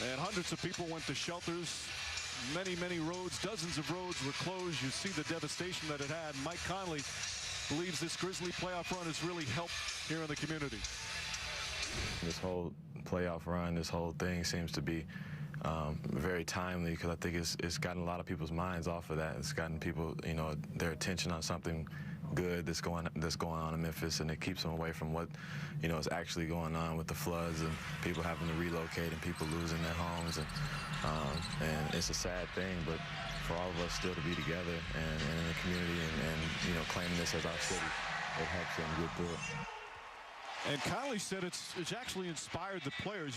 and hundreds of people went to shelters. Many roads, dozens of roads were closed. You see the devastation that it had. Mike Conley believes this Grizzly playoff run has really helped here in the community. This whole playoff run, this whole thing seems to be very timely because I think it's gotten a lot of people's minds off of that. It's gotten people, you know, their attention on something good that's going on in Memphis, and it keeps them away from what, you know, is actually going on with the floods and people having to relocate and people losing their homes, and it's a sad thing, but for all of us still to be together and in the community and you know, claiming this as our city, it helps them get through it. And Conley said it's actually inspired the players.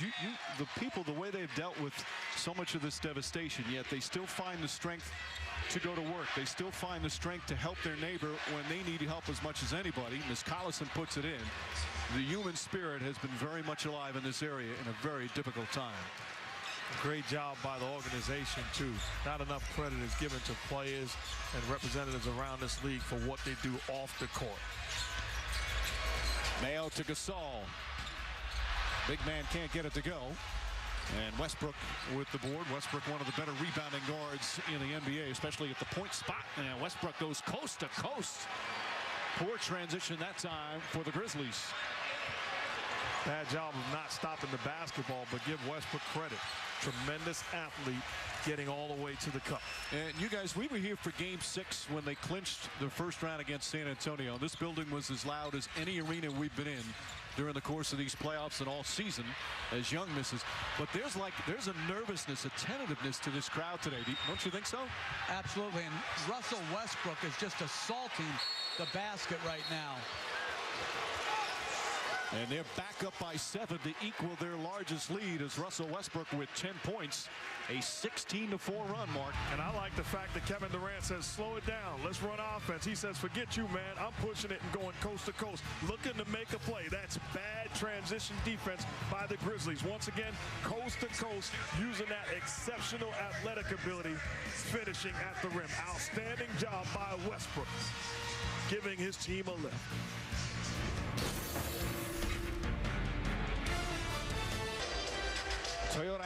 The people, the way they've dealt with so much of this devastation, yet they still find the strength to go to work. They still find the strength to help their neighbor when they need help as much as anybody. Ms. Collison puts it in. The human spirit has been very much alive in this area in a very difficult time. Great job by the organization, too. Not enough credit is given to players and representatives around this league for what they do off the court. Mayo to Gasol. Big man can't get it to go. And Westbrook with the board. Westbrook, one of the better rebounding guards in the NBA, especially at the point spot. And Westbrook goes coast to coast. Poor transition that time for the Grizzlies. Bad job of not stopping the basketball, but give Westbrook credit. Tremendous athlete getting all the way to the cup. And you guys, we were here for game 6 when they clinched the first round against San Antonio. This building was as loud as any arena we've been in during the course of these playoffs and all season as Young misses. But there's a nervousness, a tentativeness to this crowd today. Don't you think so? Absolutely. And Russell Westbrook is just assaulting the basket right now. And they're back up by 7 to equal their largest lead as Russell Westbrook with 10 points. A 16-4 run, Mark. And I like the fact that Kevin Durant says, slow it down. Let's run offense. He says, forget you, man. I'm pushing it and going coast to coast, looking to make a play. That's bad transition defense by the Grizzlies. Once again, coast to coast, using that exceptional athletic ability, finishing at the rim. Outstanding job by Westbrook, giving his team a lift. Toyota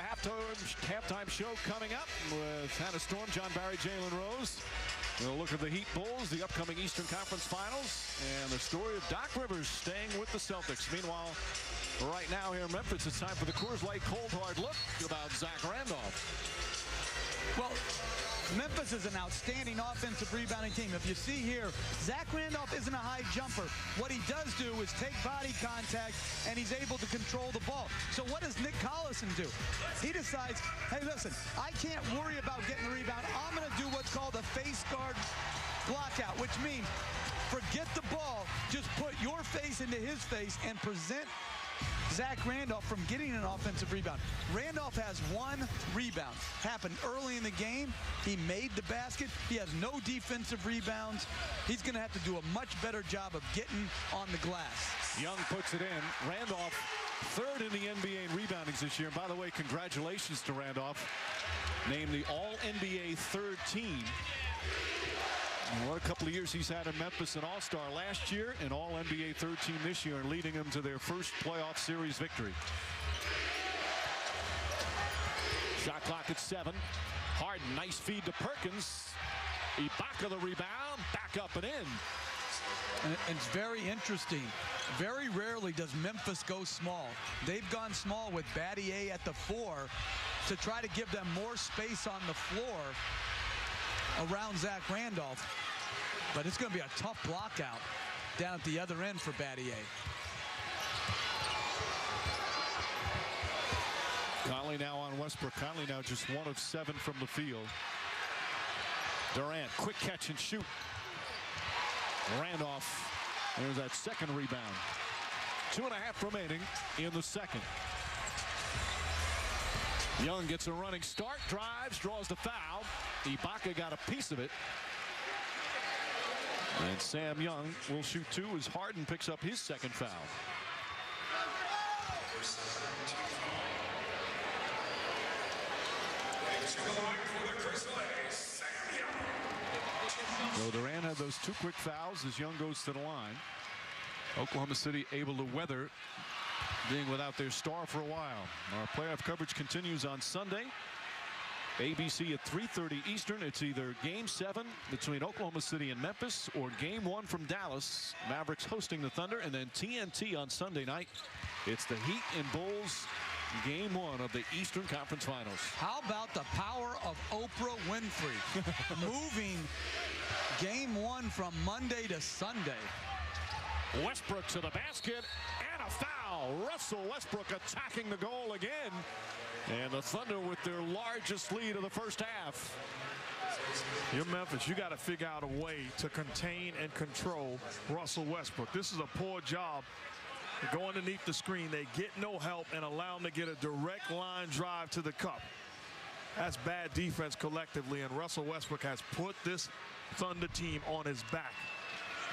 halftime show coming up with Hannah Storm, John Barry, Jalen Rose. We'll look at the Heat Bulls, the upcoming Eastern Conference Finals, and the story of Doc Rivers staying with the Celtics. Meanwhile, right now here in Memphis, it's time for the Coors Light Cold Hard Look about Zach Randolph. Well, Memphis is an outstanding offensive rebounding team. If you see here, Zach Randolph isn't a high jumper. What he does do is take body contact, and he's able to control the ball. So what does Nick Collison do? He decides, hey, listen, I can't worry about getting the rebound. I'm going to do what's called a face guard blockout, which means forget the ball, just put your face into his face and present Zach Randolph from getting an offensive rebound. Randolph has 1 rebound. Happened early in the game. He made the basket. He has no defensive rebounds. He's going to have to do a much better job of getting on the glass. Young puts it in. Randolph, 3rd in the NBA in reboundings this year. And by the way, congratulations to Randolph. Named the All-NBA 3rd team. What a couple of years he's had in Memphis, an All-Star last year, an All-NBA 3rd team this year, and leading them to their first playoff series victory. Shot clock at 7. Harden, nice feed to Perkins. Ibaka the rebound, back up and in. And it's very interesting. Very rarely does Memphis go small. They've gone small with Battier at the 4 to try to give them more space on the floor around Zach Randolph, but it's going to be a tough block out down at the other end for Battier. Conley now on Westbrook. Conley now just 1 of 7 from the field. Durant, quick catch and shoot. Randolph, there's that 2nd rebound. 2.5 remaining in the 2nd. Young gets a running start, drives, draws the foul. Ibaka got a piece of it. And Sam Young will shoot 2 as Harden picks up his 2nd foul. So Durant had those 2 quick fouls as Young goes to the line. Oklahoma City able to weather being without their star for a while. Our playoff coverage continues on Sunday. ABC at 3:30 Eastern. It's either Game 7 between Oklahoma City and Memphis or Game 1 from Dallas. Mavericks hosting the Thunder, and then TNT on Sunday night. It's the Heat and Bulls. Game 1 of the Eastern Conference Finals. How about the power of Oprah Winfrey moving Game 1 from Monday to Sunday? Westbrook to the basket and a foul. Russell Westbrook attacking the goal again. And the Thunder with their largest lead of the first half. You're Memphis. You got to figure out a way to contain and control Russell Westbrook. This is a poor job. They go underneath the screen. They get no help and allow them to get a direct line drive to the cup. That's bad defense collectively, and Russell Westbrook has put this Thunder team on his back.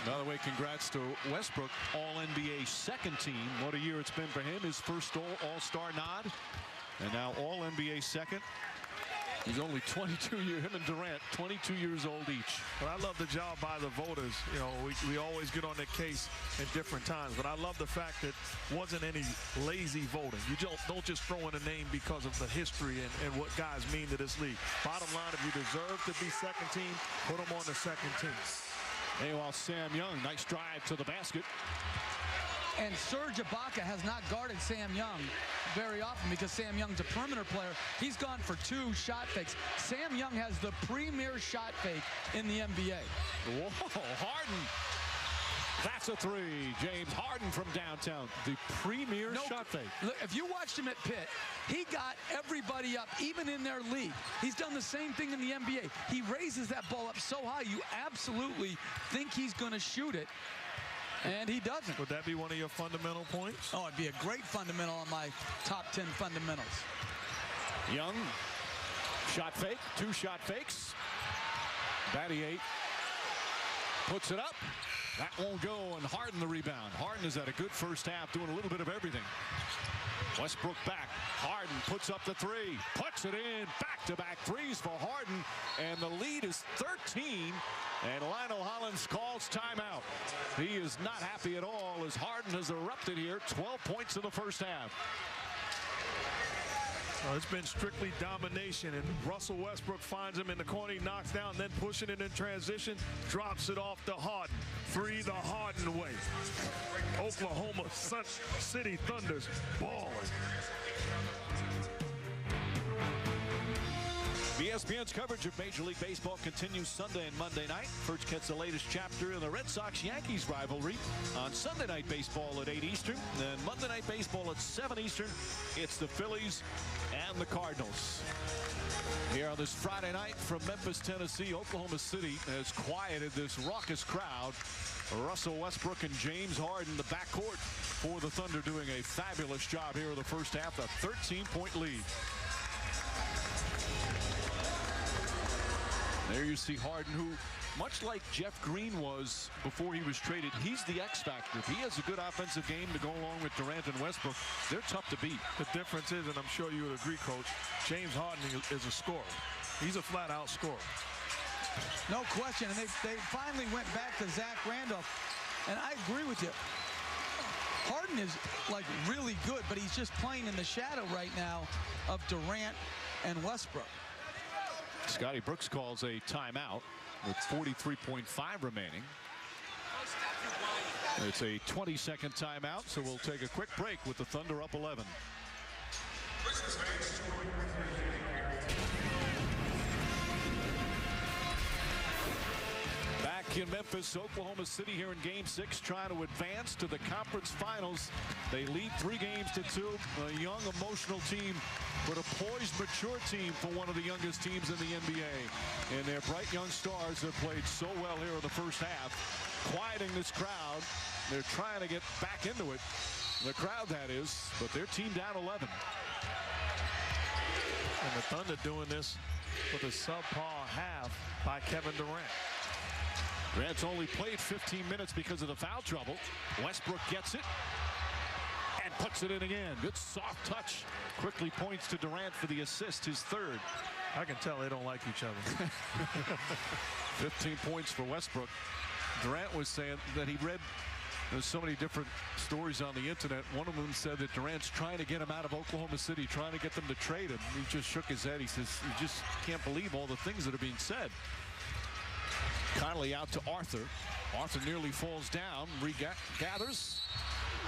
By the way, congrats to Westbrook, All-NBA 2nd team. What a year it's been for him. His first All-Star nod. And now All-NBA 2nd. He's only 22 years, him and Durant, 22 years old each. But I love the job by the voters. You know, we always get on their case at different times. But I love the fact that wasn't any lazy voting. You don't just throw in a name because of the history and what guys mean to this league. Bottom line, if you deserve to be 2nd team, put them on the 2nd team. Meanwhile, Sam Young, nice drive to the basket. And Serge Ibaka has not guarded Sam Young very often because Sam Young's a perimeter player. He's gone for 2 shot fakes. Sam Young has the premier shot fake in the NBA. Whoa, Harden. That's a 3. James Harden from downtown. The premier shot fake. Look, if you watched him at Pitt, he got everybody up, even in their league. He's done the same thing in the NBA. He raises that ball up so high, you absolutely think he's going to shoot it. And he doesn't. Would that be one of your fundamental points? Oh, it'd be a great fundamental on my top 10 fundamentals. Young, shot fake, 2 shot fakes. Battier puts it up. That won't go, and Harden the rebound. Harden has had a good first half, doing a little bit of everything. Westbrook back. Harden puts up the 3, puts it in. Back-to-back threes for Harden, and the lead is 13. And Lionel Hollins calls timeout. He is not happy at all as Harden has erupted here. 12 points in the first half. Well, it's been strictly domination, and Russell Westbrook finds him in the corner. He knocks down, then pushing it in transition, drops it off to Harden. 3 the Harden way. Oklahoma City Thunder's balling. ESPN's coverage of Major League Baseball continues Sunday and Monday night. First gets the latest chapter in the Red Sox-Yankees rivalry on Sunday night baseball at 8 Eastern. Then Monday night baseball at 7 Eastern. It's the Phillies and the Cardinals. Here on this Friday night from Memphis, Tennessee, Oklahoma City has quieted this raucous crowd. Russell Westbrook and James Harden, the backcourt for the Thunder, doing a fabulous job here in the first half. A 13-point lead. There you see Harden, who, much like Jeff Green was before he was traded, he's the X factor. If he has a good offensive game to go along with Durant and Westbrook, they're tough to beat. The difference is, and I'm sure you would agree, Coach, James Harden is a scorer. He's a flat-out scorer. No question. And they finally went back to Zach Randolph. And I agree with you. Harden is, like, really good, but he's just playing in the shadow right now of Durant and Westbrook. Scotty Brooks calls a timeout with 43.5 remaining. It's a 20-second timeout, so we'll take a quick break with the Thunder up 11. Back in Memphis, Oklahoma City here in Game 6, trying to advance to the conference finals. They lead 3 games to 2. A young, emotional team, but a poised, mature team for one of the youngest teams in the NBA. And their bright young stars have played so well here in the first half, quieting this crowd. They're trying to get back into it. The crowd, that is, but their team down 11. And the Thunder doing this with a subpar half by Kevin Durant. Durant's only played 15 minutes because of the foul trouble. Westbrook gets it and puts it in again. Good soft touch. Quickly points to Durant for the assist, his 3rd. I can tell they don't like each other. 15 points for Westbrook. Durant was saying that he read, there's so many different stories on the internet. One of them said that Durant's trying to get him out of Oklahoma City, trying to get them to trade him. He just shook his head. He says, you just can't believe all the things that are being said. Connolly out to Arthur. Arthur nearly falls down, regathers,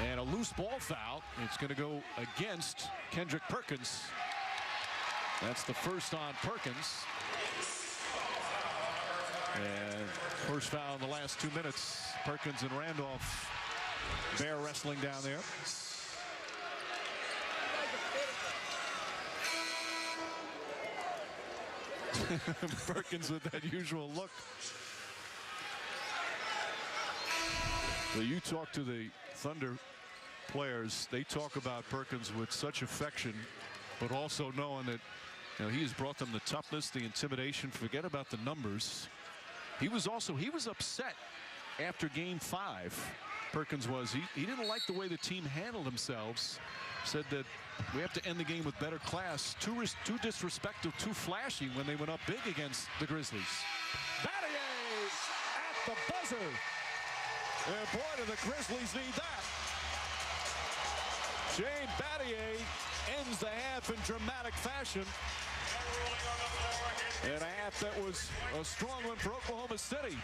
and a loose ball foul. It's going to go against Kendrick Perkins. That's the first on Perkins. And first foul in the last 2 minutes. Perkins and Randolph bear wrestling down there. Perkins with that usual look. So you talk to the Thunder players, they talk about Perkins with such affection, but also knowing that, you know, he has brought them the toughness, the intimidation. Forget about the numbers. He was upset after Game 5. Perkins was. He didn't like the way the team handled themselves. Said that we have to end the game with better class. Too disrespectful, too flashy when they went up big against the Grizzlies. Battier at the buzzer. And boy, do the Grizzlies need that. Shane Battier ends the half in dramatic fashion. And a half that was a strong one for Oklahoma City.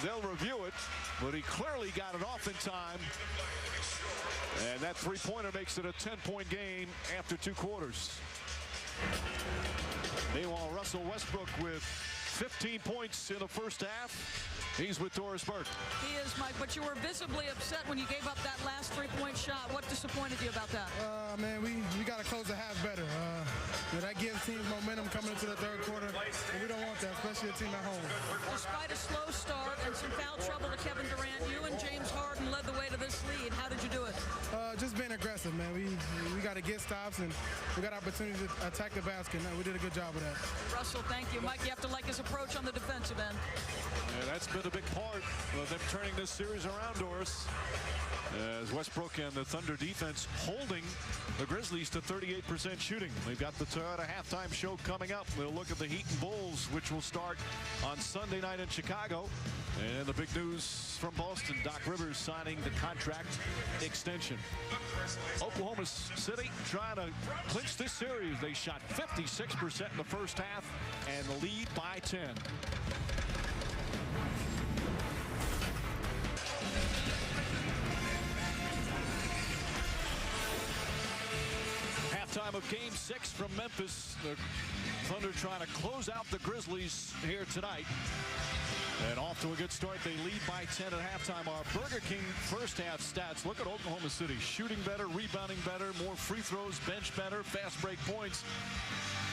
They'll review it, but he clearly got it off in time. And that 3-pointer makes it a 10-point game after 2 quarters. Meanwhile, Russell Westbrook with 15 points in the first half. He's with Doris Burke. He is, Mike, but you were visibly upset when you gave up that last three-point shot. What disappointed you about that? Man, we got to close the half better. That gives teams momentum coming into the third quarter, and we don't want that, especially a team at home. Despite a slow start and some foul trouble to Kevin Durant, you and James Harden led the way to this lead. How did you do it? Just being aggressive, man. We got to get stops, and we got opportunity to attack the basket. We did a good job of that. Russell, thank you. Mike, you have to like his approach on the defensive end. Yeah, that's been a big part of them turning this series around, Doris. As Westbrook and the Thunder defense holding the Grizzlies to 38% shooting. We've got the Toyota halftime show coming up. We'll look at the Heat and Bulls, which will start on Sunday night in Chicago. And the big news from Boston, Doc Rivers signing the contract extension. Oklahoma City trying to clinch this series. They shot 56% in the first half and lead by 10. Halftime of Game 6 from Memphis. The Thunder trying to close out the Grizzlies here tonight. And off to a good start. They lead by 10 at halftime. Our Burger King first half stats. Look at Oklahoma City. Shooting better, rebounding better, more free throws, bench better, fast break points.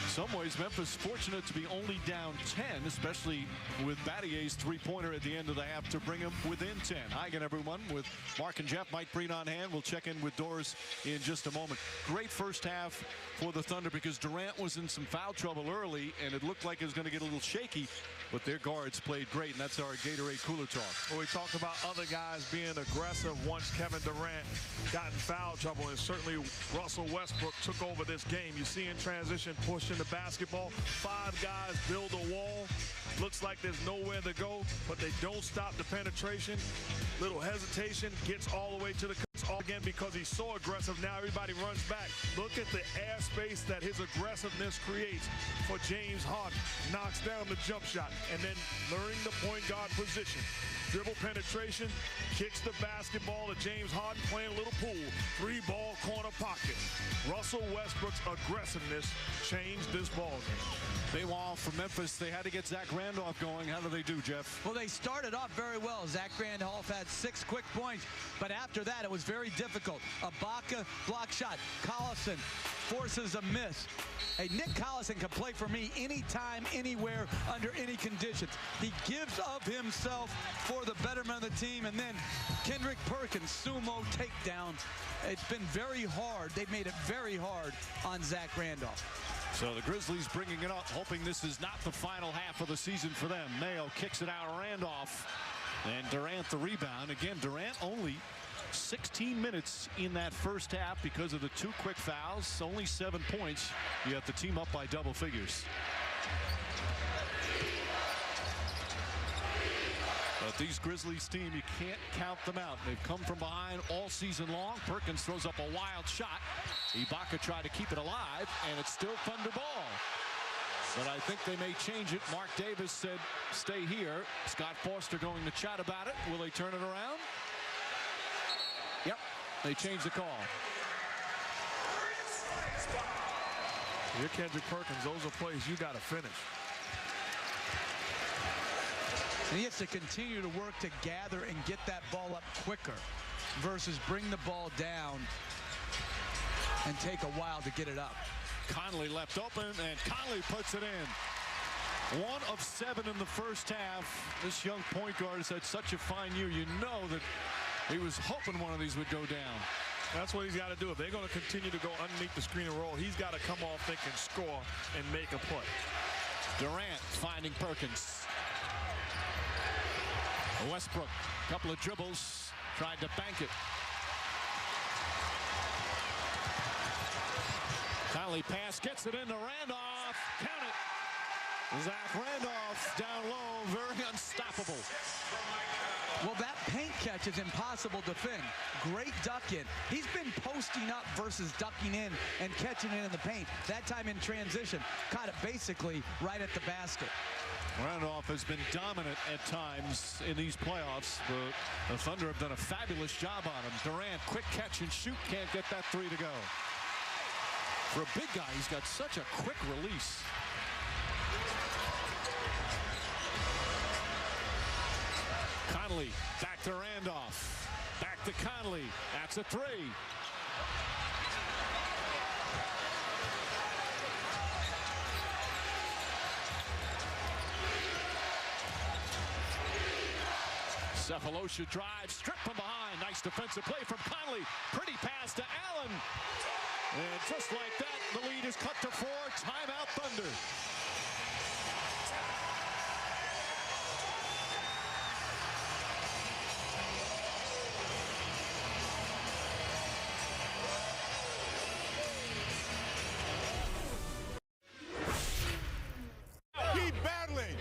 In some ways, Memphis fortunate to be only down 10, especially with Battier's three-pointer at the end of the half to bring him within 10. Hi again, everyone, with Mark and Jeff. Mike Breen on hand. We'll check in with Doris in just a moment. Great first half for the Thunder because Durant was in some foul trouble early, and it looked like it was going to get a little shaky, but their guards played great, and that's our Gatorade Cooler Talk. Well, we talked about other guys being aggressive once Kevin Durant got in foul trouble, and certainly Russell Westbrook took over this game. You see in transition, pushing the basketball. 5 guys build a wall. Looks like there's nowhere to go, but they don't stop the penetration. Little hesitation, gets all the way to the all again because he's so aggressive. Now everybody runs back. Look at the airspace that his aggressiveness creates for James Harden. Knocks down the jump shot and then learning the point guard position. Dribble penetration, kicks the basketball to James Harden playing a little pool. 3-ball corner pocket. Russell Westbrook's aggressiveness changed this ball game. Meanwhile, for Memphis, they had to get Zach Randolph going. How do they do, Jeff? Well, they started off very well. Zach Randolph had 6 quick points, but after that, it was very difficult. Ibaka block shot. Collison forces a miss. Hey, Nick Collison can play for me anytime, anywhere, under any conditions. He gives of himself for the betterment of the team. And then Kendrick Perkins, sumo takedown. It's been very hard. They've made it very hard on Zach Randolph. So the Grizzlies bringing it up, hoping this is not the final half of the season for them. Mayo kicks it out, Randolph. And Durant the rebound. Again, Durant only 16 minutes in that first half because of the 2 quick fouls. Only 7 points. You have the team up by double figures. But these Grizzlies team, you can't count them out. They've come from behind all season long. Perkins throws up a wild shot. Ibaka tried to keep it alive, and it's still Thunder ball. But I think they may change it. Mark Davis said, stay here. Scott Foster going to chat about it. Will they turn it around? Yep, they changed the call. You're Kendrick Perkins. Those are plays you got to finish. And he has to continue to work to gather and get that ball up quicker versus bring the ball down and take a while to get it up. Conley left open, and Conley puts it in. 1 of 7 in the first half. This young point guard has had such a fine year. You know that he was hoping one of these would go down. That's what he's got to do. If they're going to continue to go underneath the screen and roll, he's got to come off thinking score and make a play. Durant finding Perkins. Westbrook, couple of dribbles, tried to bank it. Conley pass, gets it into Randolph. Count it. Zach Randolph down low, very unstoppable. Well, that paint catch is impossible to defend. Great duck in. He's been posting up versus ducking in and catching it in the paint. That time in transition, caught it basically right at the basket. Randolph has been dominant at times in these playoffs. The Thunder have done a fabulous job on him. Durant, quick catch and shoot, can't get that 3 to go. For a big guy, he's got such a quick release. Conley back to Randolph. Back to Conley. That's a three. Cephalosha drives, stripped from behind. Nice defensive play from Conley. Pretty pass to Allen. And just like that, the lead is cut to 4. Timeout Thunder. Keep battling.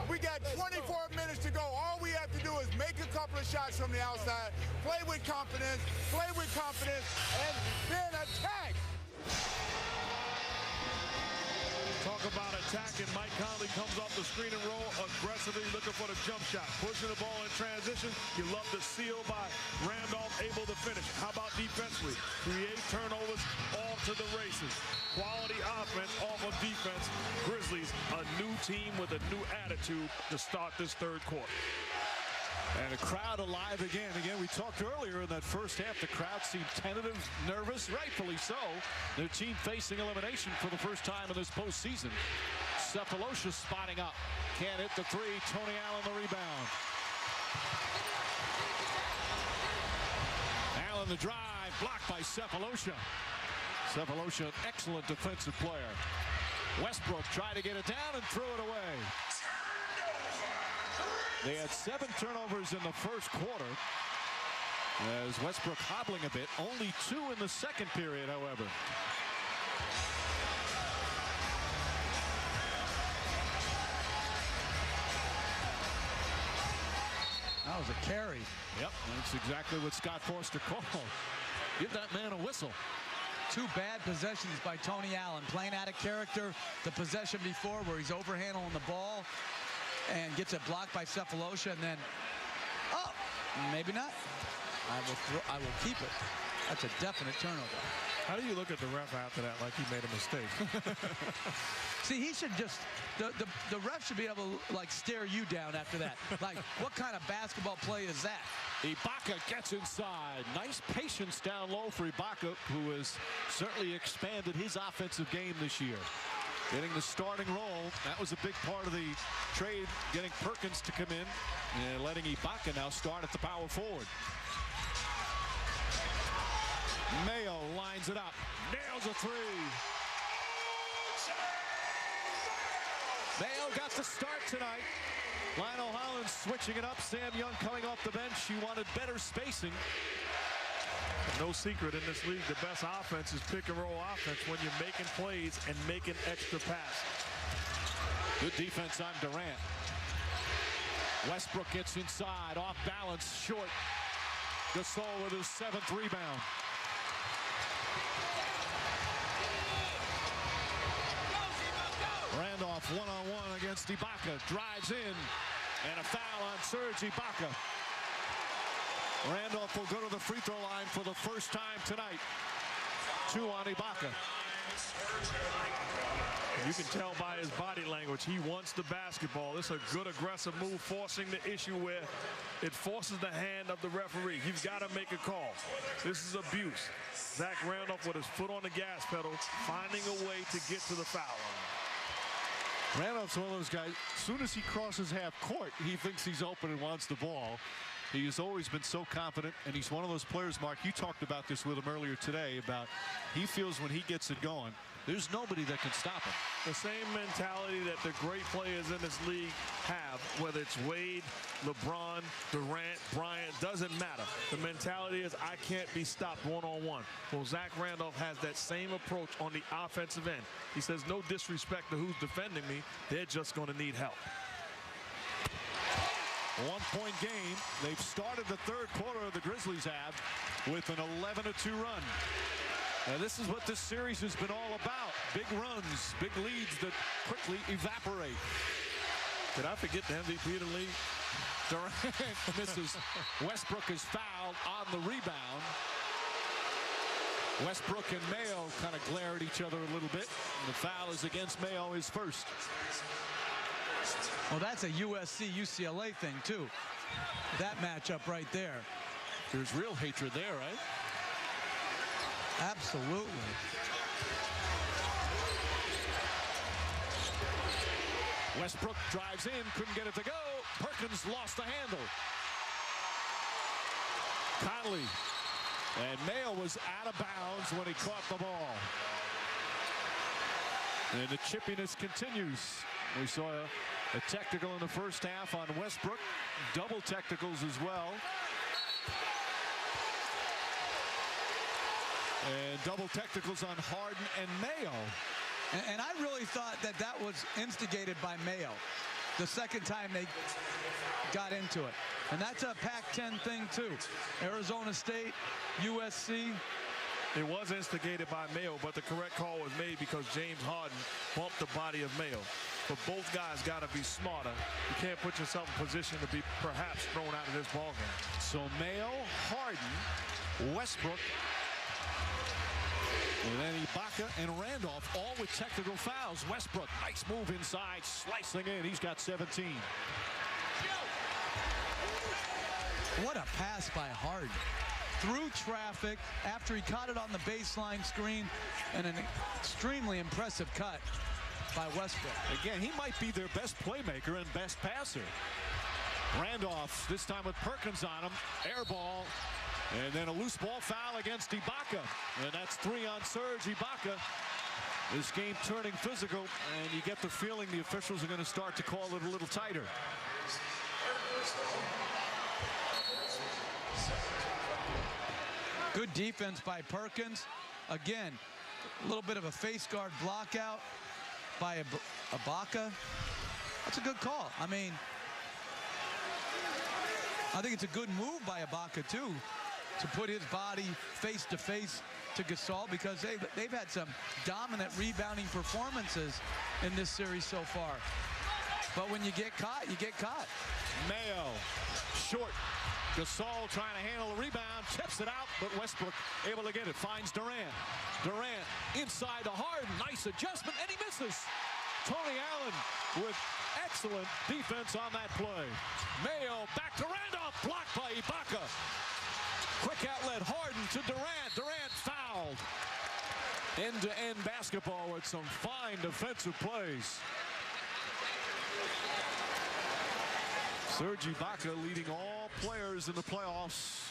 We got 24 minutes to go. All we have to do is make a couple of shots from the outside, play with confidence, and then attack. Talk about attacking. Mike Conley comes off the screen and roll aggressively looking for the jump shot. Pushing the ball in transition. You love the seal by Randolph, able to finish. How about defensively? Create turnovers, off to the races. Quality offense off of defense. Grizzlies, a new team with a new attitude to start this third quarter. And a crowd alive again. Again, we talked earlier in that first half. The crowd seemed tentative, nervous, rightfully so. Their team facing elimination for the first time in this postseason. Cephalosha spotting up. Can't hit the three. Tony Allen the rebound. Allen the drive. Blocked by Cephalosha. Cephalosha, an excellent defensive player. Westbrook tried to get it down and threw it away. They had 7 turnovers in the first quarter. As Westbrook hobbling a bit. Only 2 in the second period, however. That was a carry. Yep, that's exactly what Scott Forster called. Give that man a whistle. 2 bad possessions by Tony Allen. Playing out of character. The possession before where he's overhandling the ball and gets it blocked by Cephalosha, and then, oh, maybe not. I will keep it. That's a definite turnover. How do you look at the ref after that like he made a mistake? See, he should just, the ref should be able to, like, stare you down after that. Like, what kind of basketball play is that? Ibaka gets inside. Nice patience down low for Ibaka, who has certainly expanded his offensive game this year. Getting the starting role. That was a big part of the trade, getting Perkins to come in and letting Ibaka now start at the power forward. Mayo lines it up. Nails a three. Mayo got the start tonight. Lionel Hollins switching it up. Sam Young coming off the bench. He wanted better spacing. No secret in this league, the best offense is pick and roll offense when you're making plays and making extra passes. Good defense on Durant. Westbrook gets inside, off balance, short. Gasol with his 7th rebound. Randolph one-on-one against Ibaka. Drives in, and a foul on Serge Ibaka. Randolph will go to the free throw line for the first time tonight. 2 on Ibaka. You can tell by his body language, he wants the basketball. It's a good aggressive move, forcing the issue where it forces the hand of the referee. You've got to make a call. This is abuse. Zach Randolph with his foot on the gas pedal, finding a way to get to the foul line. Randolph's one of those guys, as soon as he crosses half court, he thinks he's open and wants the ball. He has always been so confident, and he's one of those players, Mark, you talked about this with him earlier today, about he feels when he gets it going, there's nobody that can stop him. The same mentality that the great players in this league have, whether it's Wade, LeBron, Durant, Bryant, doesn't matter. The mentality is I can't be stopped one-on-one. Well, Zach Randolph has that same approach on the offensive end. He says no disrespect to who's defending me. They're just going to need help. 1-point game. They've started the third quarter, the Grizzlies have, with an 11-2 run. Now this is what this series has been all about. Big runs, big leads that quickly evaporate. Did I forget the MVP of the league? Durant misses. Westbrook is fouled on the rebound. Westbrook and Mayo kind of glare at each other a little bit. And the foul is against Mayo, his first. Well, that's a USC-UCLA thing, too. That matchup right there. There's real hatred there, right? Absolutely. Westbrook drives in, couldn't get it to go. Perkins lost the handle. Conley. And Mayo was out of bounds when he caught the ball. And the chippiness continues. We saw a technical in the first half on Westbrook. Double technicals as well. And double technicals on Harden and Mayo. And I really thought that that was instigated by Mayo the second time they got into it. And that's a Pac-10 thing, too. Arizona State, USC. It was instigated by Mayo, but the correct call was made because James Harden bumped the body of Mayo. But both guys got to be smarter. You can't put yourself in position to be perhaps thrown out of this ballgame. So Mayo, Harden, Westbrook, and then Ibaka and Randolph, all with technical fouls. Westbrook, nice move inside, slicing in. He's got 17. What a pass by Harden. Through traffic after he caught it on the baseline screen, and an extremely impressive cut by Westbrook. Again, he might be their best playmaker and best passer. Randolph, this time with Perkins on him. Air ball. And then a loose ball foul against Ibaka. And that's 3 on Serge Ibaka. This game turning physical, and you get the feeling the officials are going to start to call it a little tighter. Good defense by Perkins. Again, a little bit of a face guard block out by Ibaka. That's a good call. I mean, I think it's a good move by Ibaka, too, to put his body face to face to Gasol, because they've had some dominant rebounding performances in this series so far. But when you get caught, you get caught. Mayo, short. Gasol trying to handle the rebound, tips it out, but Westbrook able to get it. Finds Durant. Durant inside to Harden. Nice adjustment, and he misses. Tony Allen with excellent defense on that play. Mayo back to Randolph, blocked by Ibaka. Quick outlet, Harden to Durant. Durant fouled. End-to-end basketball with some fine defensive plays. Serge Ibaka leading all players in the playoffs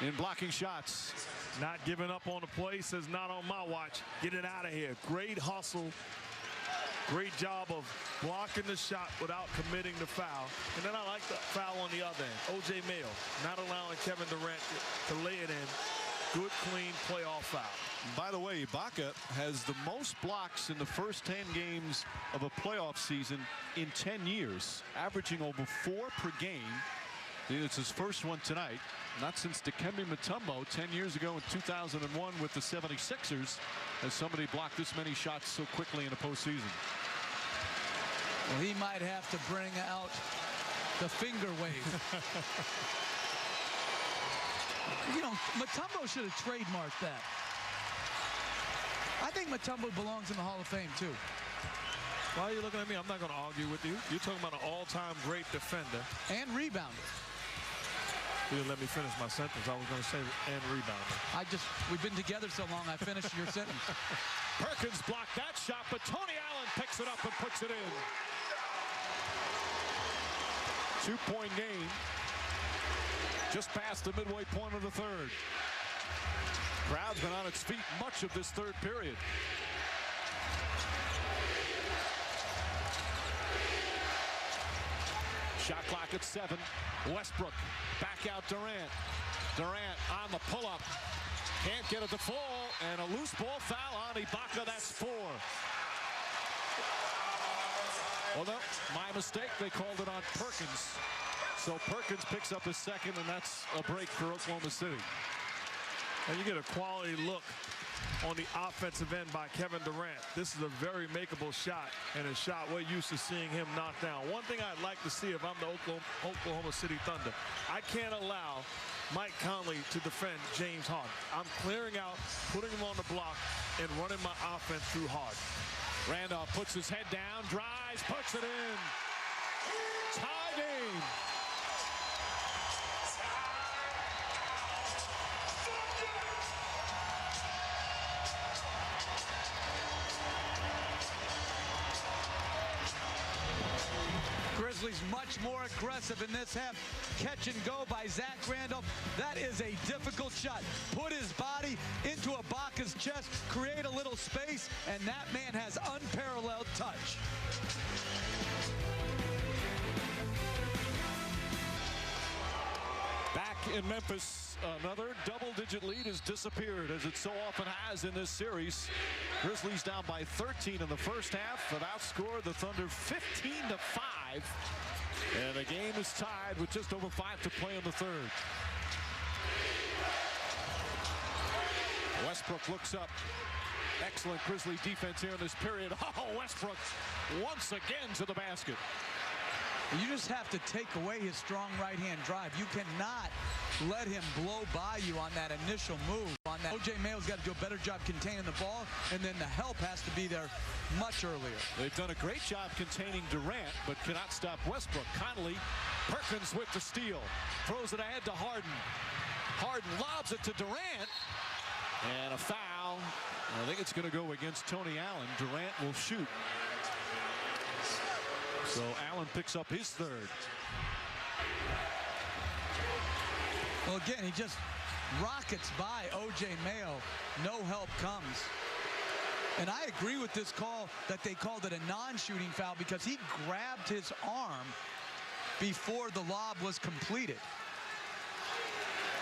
in blocking shots. Not giving up on the play, says not on my watch. Get it out of here. Great hustle. Great job of blocking the shot without committing the foul. And then I like the foul on the other end. O.J. Mayo not allowing Kevin Durant to lay it in. Good, clean playoff foul. By the way, Ibaka has the most blocks in the first 10 games of a playoff season in 10 years, averaging over 4 per game. It's his first one tonight. Not since Dikembe Mutombo 10 years ago in 2001 with the 76ers has somebody blocked this many shots so quickly in a postseason. Well, he might have to bring out the finger wave. You know, Mutombo should have trademarked that. I think Mutombo belongs in the Hall of Fame, too. Why are you looking at me? I'm not going to argue with you. You're talking about an all-time great defender. And rebounder. You didn't let me finish my sentence. I was going to say and rebounder. We've been together so long, I finished your sentence. Perkins blocked that shot, but Tony Allen picks it up and puts it in. 2-point game. Just past the midway point of the third. Crowd's been on its feet much of this third period. Shot clock at 7. Westbrook back out Durant. Durant on the pull-up. Can't get it to fall, and a loose ball foul on Ibaka. That's 4. Well, no, my mistake. They called it on Perkins. So Perkins picks up his second, and that's a break for Oklahoma City. And you get a quality look on the offensive end by Kevin Durant. This is a very makeable shot, and a shot we're used to seeing him knock down. One thing I'd like to see if I'm the Oklahoma City Thunder, I can't allow Mike Conley to defend James Harden. I'm clearing out, putting him on the block, and running my offense through Harden. Randolph puts his head down, drives, puts it in. Tie game. Grizzlies much more aggressive in this half. Catch and go by Zach Randolph. That is a difficult shot. Put his body into Ibaka's chest, create a little space, and that man has unparalleled touch. Back in Memphis, another double-digit lead has disappeared, as it so often has in this series. Grizzlies down by 13 in the first half, have outscored the Thunder 15-5. And the game is tied with just over 5 to play in the third. Westbrook looks up. Excellent Grizzly defense here in this period. Oh, Westbrook once again to the basket. You just have to take away his strong right-hand drive. You cannot let him blow by you on that initial move. O.J. Mayo's got to do a better job containing the ball, and then the help has to be there much earlier. They've done a great job containing Durant, but cannot stop Westbrook. Conley, Perkins with the steal. Throws it ahead to Harden. Harden lobs it to Durant. And a foul. I think it's going to go against Tony Allen. Durant will shoot. So Allen picks up his third. Well, again, he just rockets by O.J. Mayo. No help comes. And I agree with this call that they called it a non-shooting foul because he grabbed his arm before the lob was completed.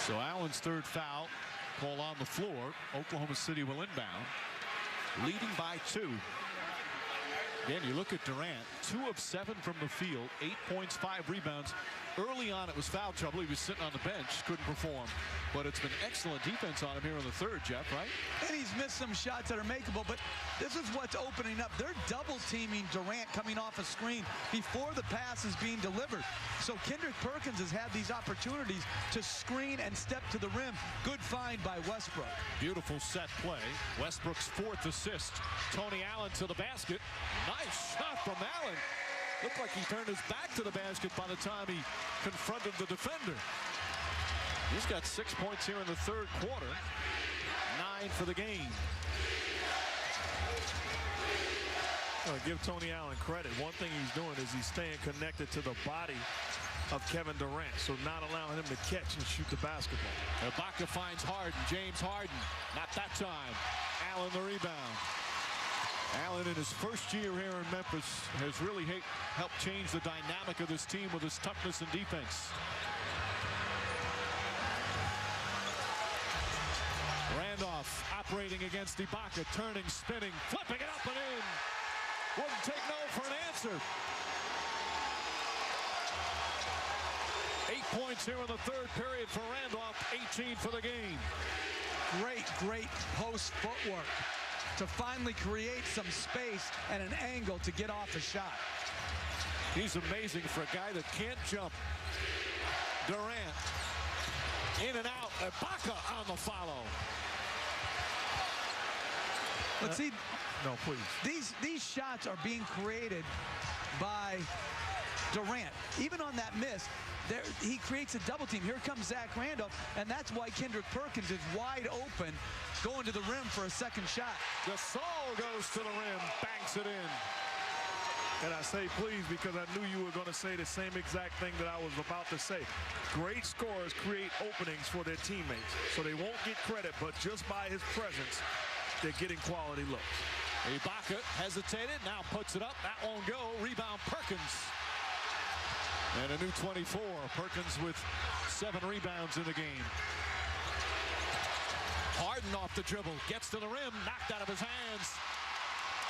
So Allen's third foul call on the floor. Oklahoma City will inbound, leading by 2. Again, you look at Durant, 2 of 7 from the field, 8 points, 5 rebounds. Early on, it was foul trouble. He was sitting on the bench, couldn't perform. But it's been excellent defense on him here in the third, Jeff, right? And he's missed some shots that are makeable, but this is what's opening up. They're double-teaming Durant coming off a screen before the pass is being delivered. So Kendrick Perkins has had these opportunities to screen and step to the rim. Good find by Westbrook. Beautiful set play. Westbrook's 4th assist. Tony Allen to the basket. Nice shot from Allen. Looked like he turned his back to the basket by the time he confronted the defender. He's got 6 points here in the third quarter. 9 for the game. Give Tony Allen credit. One thing he's doing is he's staying connected to the body of Kevin Durant, so not allowing him to catch and shoot the basketball. Ibaka finds Harden. James Harden. Not that time. Allen the rebound. Allen in his first year here in Memphis has really helped change the dynamic of this team with his toughness and defense. Randolph operating against Ibaka, turning, spinning, flipping it up and in. Wouldn't take no for an answer. 8 points here in the third period for Randolph, 18 for the game. Great post footwork to finally create some space and an angle to get off a shot. He's amazing for a guy that can't jump. Durant in and out. Ibaka on the follow. Let's see. No, please. These shots are being created by Durant. Even on that miss, he creates a double team. Here comes Zach Randolph, and that's why Kendrick Perkins is wide open, going to the rim for a second shot. Gasol goes to the rim, banks it in. And I say please because I knew you were going to say the same exact thing that I was about to say. Great scorers create openings for their teammates, so they won't get credit, but just by his presence, they're getting quality looks. Ibaka hesitated, now puts it up. That won't go. Rebound Perkins. And a new 24. Perkins with 7 rebounds in the game. Harden off the dribble, gets to the rim, knocked out of his hands.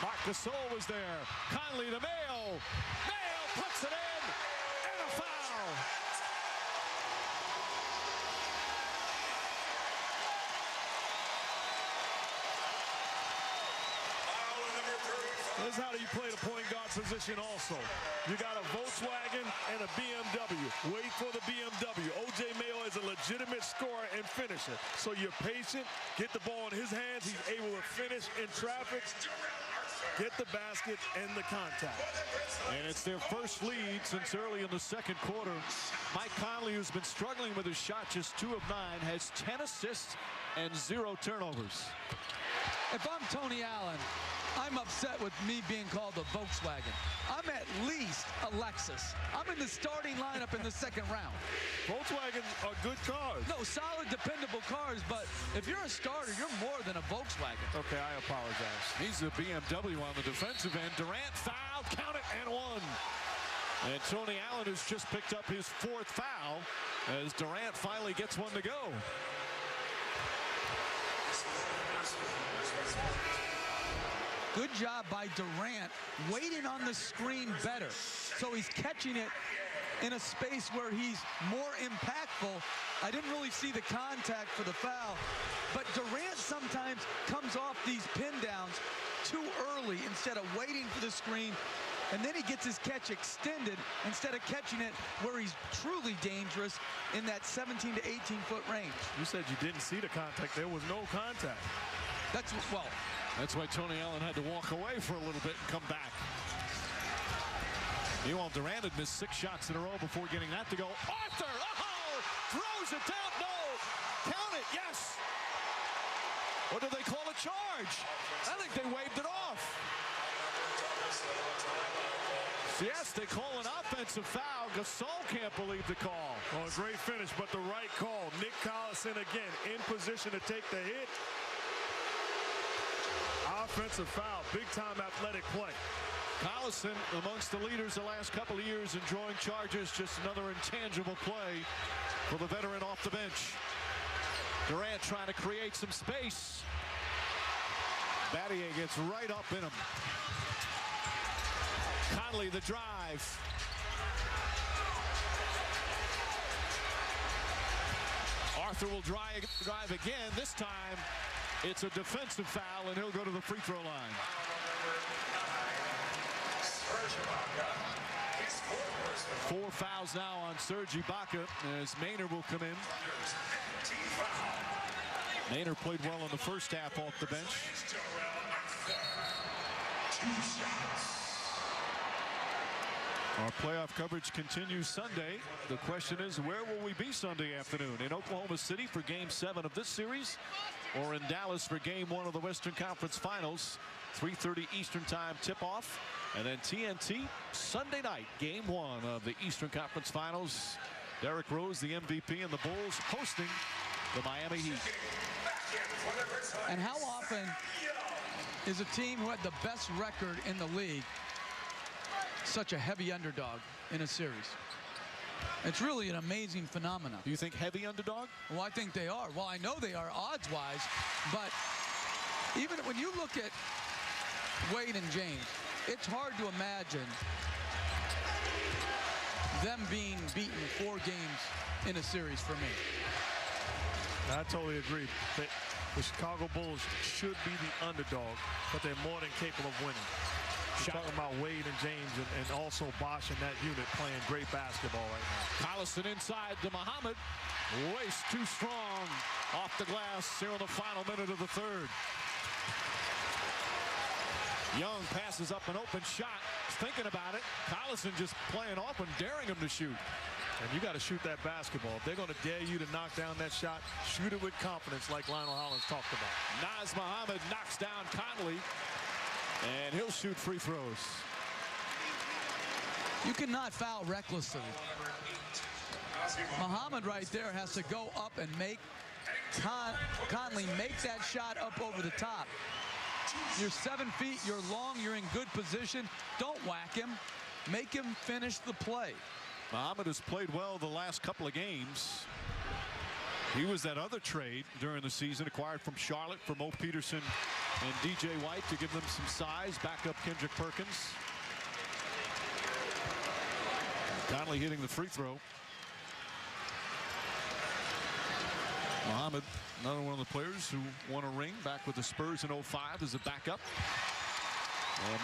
Marc Gasol was there. Conley to Mayo. Mayo puts it in, and a foul. This is how you play the point guard position also. You got a Volkswagen and a BMW. Wait for the BMW. O.J. Mayo is a legitimate scorer and finisher. So you're patient, get the ball in his hands. He's able to finish in traffic. get the basket and the contact. And it's their first lead since early in the second quarter. Mike Conley, who's been struggling with his shot, just 2 of 9, has 10 assists and 0 turnovers. If I'm Tony Allen, I'm upset with me being called a Volkswagen. I'm at least a Lexus. I'm in the starting lineup in the second round. Volkswagens are good cars. No, solid, dependable cars, but if you're a starter, you're more than a Volkswagen. Okay, I apologize. He's a BMW on the defensive end. Durant fouled, count it, and 1. And Tony Allen has just picked up his 4th foul as Durant finally gets one to go. Good job by Durant waiting on the screen better. So he's catching it in a space where he's more impactful. I didn't really see the contact for the foul, but Durant sometimes comes off these pin downs too early instead of waiting for the screen, and then he gets his catch extended instead of catching it where he's truly dangerous in that 17 to 18-foot range. You said you didn't see the contact. There was no contact. That's why Tony Allen had to walk away for a little bit and come back. Meanwhile, Durant had missed 6 shots in a row before getting that to go. Arthur, throws it down. No, count it, yes. Or do they call a charge? I think they waved it off. Yes, they call an offensive foul. Gasol can't believe the call. Oh, a great finish, but the right call. Nick Collison again in position to take the hit. Offensive foul, big-time athletic play. Collison amongst the leaders the last couple of years in drawing charges. Just another intangible play for the veteran off the bench. Durant trying to create some space. Battier gets right up in him. Conley the drive. Arthur will drive again. This time it's a defensive foul, and he'll go to the free throw line. 4 fouls now on Serge Ibaka as Maynard will come in. Maynard played well in the first half off the bench. Our playoff coverage continues Sunday. The question is, where will we be Sunday afternoon? In Oklahoma City for Game 7 of this series, or in Dallas for Game 1 of the Western Conference Finals? 3:30 Eastern Time tip-off, and then TNT Sunday night, Game 1 of the Eastern Conference Finals. Derrick Rose, the MVP, and the Bulls hosting the Miami Heat. And how often is a team who had the best record in the league such a heavy underdog in a series? It's really an amazing phenomenon. Do you think heavy underdog? Well, I think they are. Well, I know they are odds-wise, but even when you look at Wade and James, it's hard to imagine them being beaten 4 games in a series for me. I totally agree. The Chicago Bulls should be the underdog, but they're more than capable of winning. You're talking about Wade and James and also Bosh and that unit playing great basketball right now. Collison inside to Muhammad. Waist too strong off the glass here in the final minute of the third. Young passes up an open shot, thinking about it. Collison just playing off and daring him to shoot. And you got to shoot that basketball. If they're going to dare you to knock down that shot, shoot it with confidence like Lionel Hollins talked about. Naz Muhammad knocks down Conley, and he'll shoot free throws. You cannot foul recklessly. Muhammad right there has to go up and make Conley make that shot up over the top. You're 7 feet, you're long, you're in good position. Don't whack him. Make him finish the play. Muhammad has played well the last couple of games. He was that other trade during the season acquired from Charlotte for Mo Peterson and DJ White to give them some size, back up Kendrick Perkins. Conley hitting the free throw. Muhammad, another one of the players who won a ring back with the Spurs in 05 as a backup.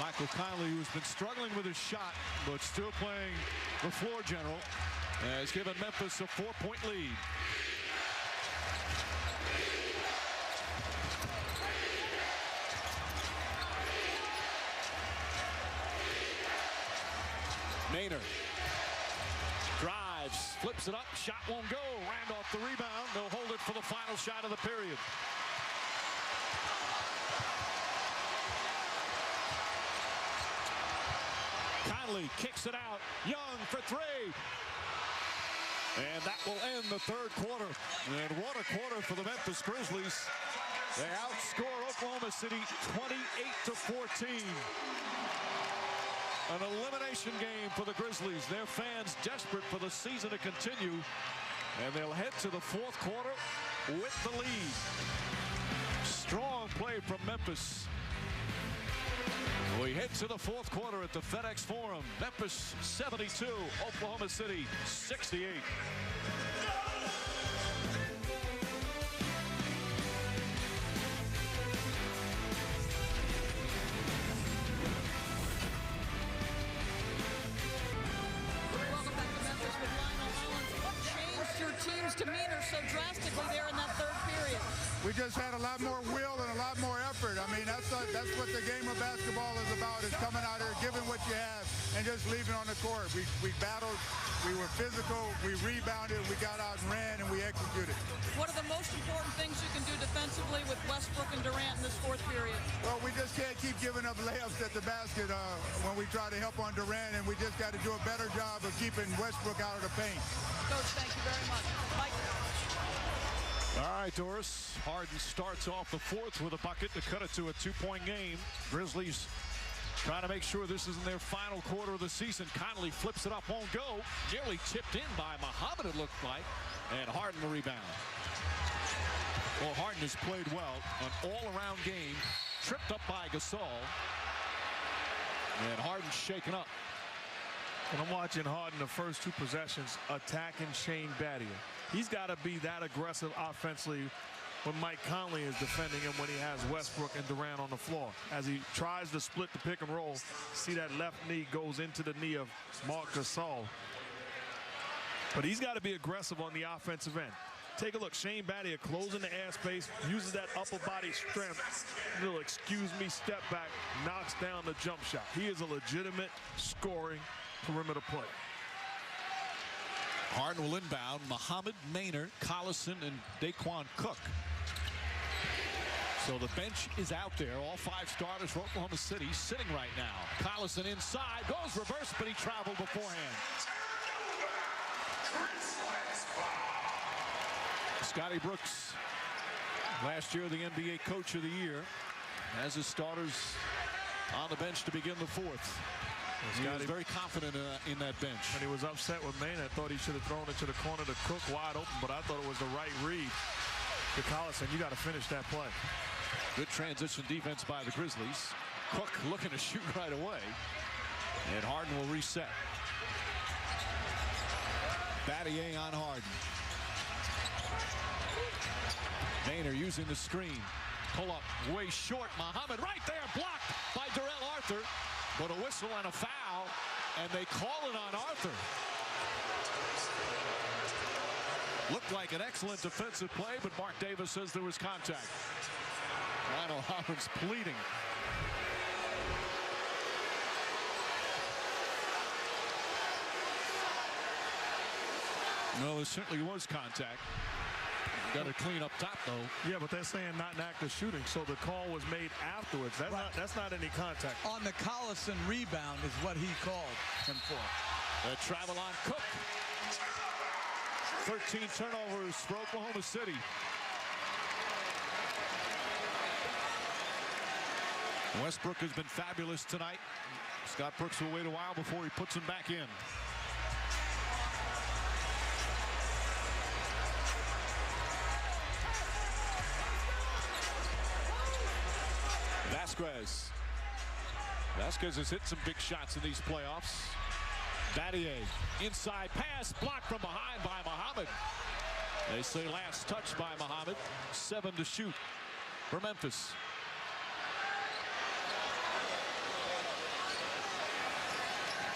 Michael Conley, who's been struggling with his shot, but still playing the floor general, has given Memphis a 4-point lead. Maynard drives, flips it up, shot won't go. Randolph the rebound. They'll hold it for the final shot of the period. Conley kicks it out. Young for three. And that will end the third quarter. And what a quarter for the Memphis Grizzlies. They outscore Oklahoma City 28-14. An elimination game for the Grizzlies. Their fans desperate for the season to continue. And they'll head to the fourth quarter with the lead. Strong play from Memphis. We head to the fourth quarter at the FedEx Forum. Memphis 72, Oklahoma City 68. Welcome back to Memphis with Lionel Hollins. What changed your team's demeanor so drastically there in that third period? We just had a lot more will and a lot more effort. I mean, that's what the game of basketball is about, is coming out here, giving what you have, and just leaving on the court. We battled, we were physical, we rebounded, we got out and ran, and we executed. What are the most important things you can do defensively with Westbrook and Durant in this fourth period? Well, we just can't keep giving up layups at the basket when we try to help on Durant, and we just got to do a better job of keeping Westbrook out of the paint. Coach, thank you very much. Mike. All right, Doris. Harden starts off the fourth with a bucket to cut it to a two-point game. Grizzlies trying to make sure this isn't their final quarter of the season. Conley flips it up, won't go. Nearly tipped in by Muhammad, it looked like. And Harden the rebound. Well, Harden has played well. An all-around game. Tripped up by Gasol. And Harden's shaken up. And I'm watching Harden the first two possessions attacking Shane Battier. He's got to be that aggressive offensively when Mike Conley is defending him, when he has Westbrook and Durant on the floor. As he tries to split the pick and roll, see that left knee goes into the knee of Marc Gasol. But he's got to be aggressive on the offensive end. Take a look. Shane Battier closing the airspace, uses that upper body strength. Little excuse me step back, knocks down the jump shot. He is a legitimate scoring perimeter player. Harden will inbound. Muhammad, Maynard, Collison, and Daquan Cook. So the bench is out there. All five starters for Oklahoma City sitting right now. Collison inside, goes reverse, but he traveled beforehand. Scotty Brooks, last year the NBA Coach of the Year, has his starters on the bench to begin the fourth. He was very confident in that bench. And he was upset with Maynard. Thought he should have thrown it to the corner to Cook wide open, but I thought it was the right read to Collison. You got to finish that play. Good transition defense by the Grizzlies. Cook looking to shoot right away. And Harden will reset. Battier on Harden. Maynard using the screen. Pull up way short. Muhammad right there, blocked by Darrell Arthur. But a whistle and a foul, and they call it on Arthur. Looked like an excellent defensive play, but Mark Davis says there was contact. Lionel Hollins pleading. No, there certainly was contact. Got to clean up top, though. Yeah, but they're saying not an active shooting, so the call was made afterwards. That's not any contact. On the Collison rebound is what he called him for. The travel on Cook. 13 turnovers for Oklahoma City. Westbrook has been fabulous tonight. Scott Brooks will wait a while before he puts him back in. Vasquez has hit some big shots in these playoffs. Battier, inside pass, blocked from behind by Muhammad. They say last touch by Muhammad. 7 to shoot for Memphis.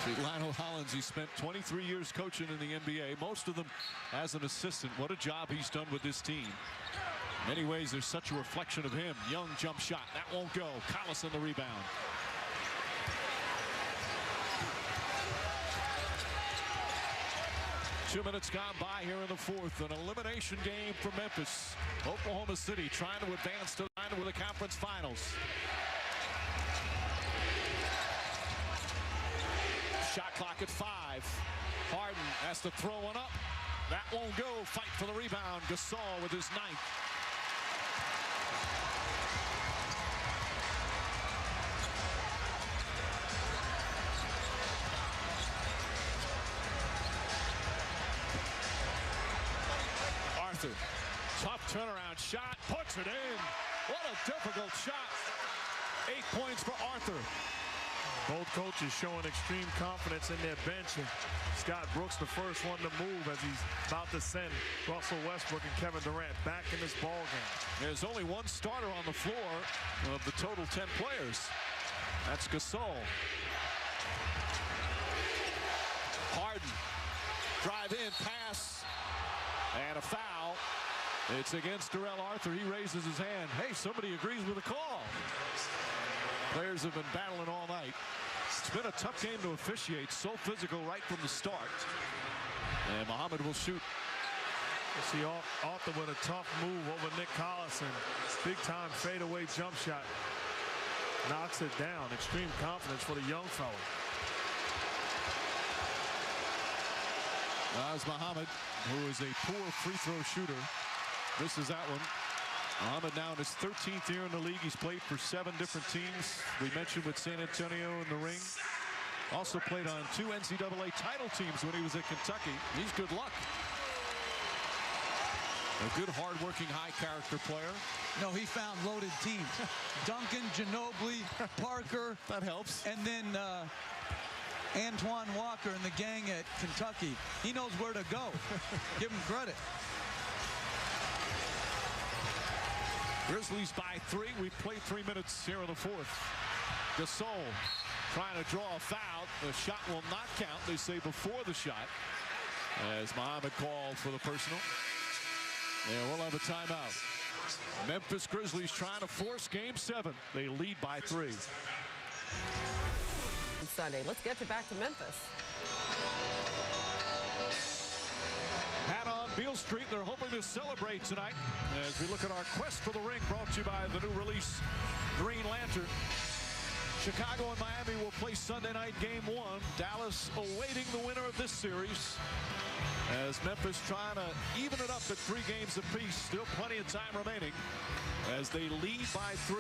See, Lionel Hollins, he spent 23 years coaching in the NBA, most of them as an assistant. What a job he's done with this team. In many ways, there's such a reflection of him. Young jump shot. That won't go. Collison the rebound. 2 minutes gone by here in the fourth. An elimination game for Memphis. Oklahoma City trying to advance to the conference finals. Shot clock at 5. Harden has to throw one up. That won't go. Fight for the rebound. Gasol with his 9th. Arthur, tough turnaround shot, puts it in. What a difficult shot. 8 points for Arthur. Both coaches showing extreme confidence in their bench. And Scott Brooks, the first one to move as he's about to send Russell Westbrook and Kevin Durant back in this ball game. There's only one starter on the floor of the total 10 players. That's Gasol. Harden, drive in, pass, and a foul. It's against Darrell Arthur. He raises his hand. Hey, somebody agrees with the call. Players have been battling all night. It's been a tough game to officiate. So physical right from the start. And Muhammad will shoot. You see Arthur with a tough move over Nick Collison. Big time fadeaway jump shot. Knocks it down. Extreme confidence for the young fella. That's Muhammad, who is a poor free throw shooter. Misses that one. Muhammad now in his 13th year in the league. He's played for 7 different teams. We mentioned with San Antonio in the ring. Also played on 2 NCAA title teams when he was at Kentucky. He's good luck. A good, hard-working, high-character player. No, he found loaded teams. Duncan, Ginobili, Parker. That helps. And then Antoine Walker and the gang at Kentucky. He knows where to go. Give him credit. Grizzlies by 3. We've played 3 minutes here in the fourth. Gasol trying to draw a foul. The shot will not count, they say, before the shot. As Muhammad called for the personal. And we'll have a timeout. Memphis Grizzlies trying to force game 7. They lead by 3. Sunday. Let's get back to Memphis. Hannah on Beale Street. They're hoping to celebrate tonight as we look at our quest for the ring, brought to you by the new release Green Lantern. Chicago and Miami will play Sunday night game 1. Dallas awaiting the winner of this series as Memphis trying to even it up at 3 games apiece. Still plenty of time remaining as they lead by 3.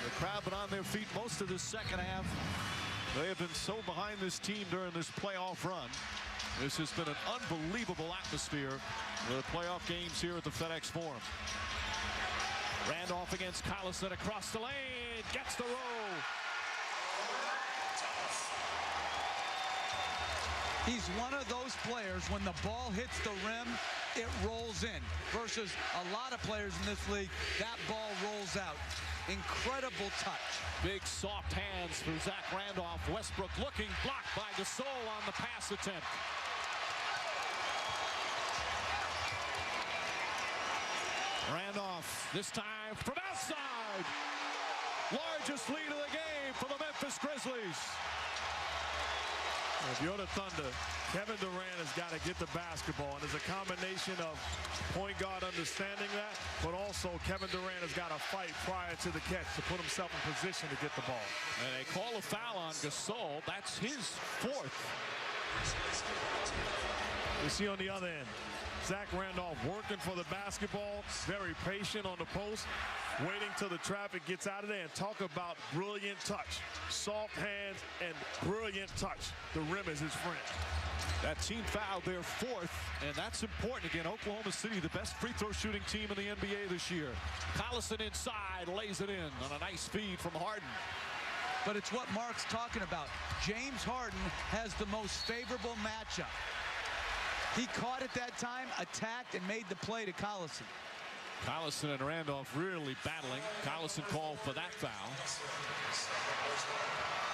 The crowd been on their feet most of the second half. They have been so behind this team during this playoff run. This has been an unbelievable atmosphere for the playoff games here at the FedEx Forum. Randolph against Collison across the lane. Gets the roll. He's one of those players, when the ball hits the rim, it rolls in. Versus a lot of players in this league, that ball rolls out. Incredible touch. Big soft hands for Zach Randolph. Westbrook looking, blocked by Gasol on the pass attempt. Randolph, this time from outside. Largest lead of the game for the Memphis Grizzlies. If you're the Thunder, Kevin Durant has got to get the basketball, and there's a combination of point guard understanding that, but also Kevin Durant has got to fight prior to the catch to put himself in position to get the ball. And they call a foul on Gasol. That's his 4th. You see on the other end, Zach Randolph working for the basketball, very patient on the post, waiting till the traffic gets out of there, and talk about brilliant touch. Soft hands and brilliant touch. The rim is his friend. That team fouled their 4th, and that's important. Again, Oklahoma City, the best free throw shooting team in the NBA this year. Collison inside, lays it in on a nice feed from Harden. But it's what Mark's talking about. James Harden has the most favorable matchup. He caught it that time, attacked, and made the play to Collison. Collison and Randolph really battling. Collison called for that foul.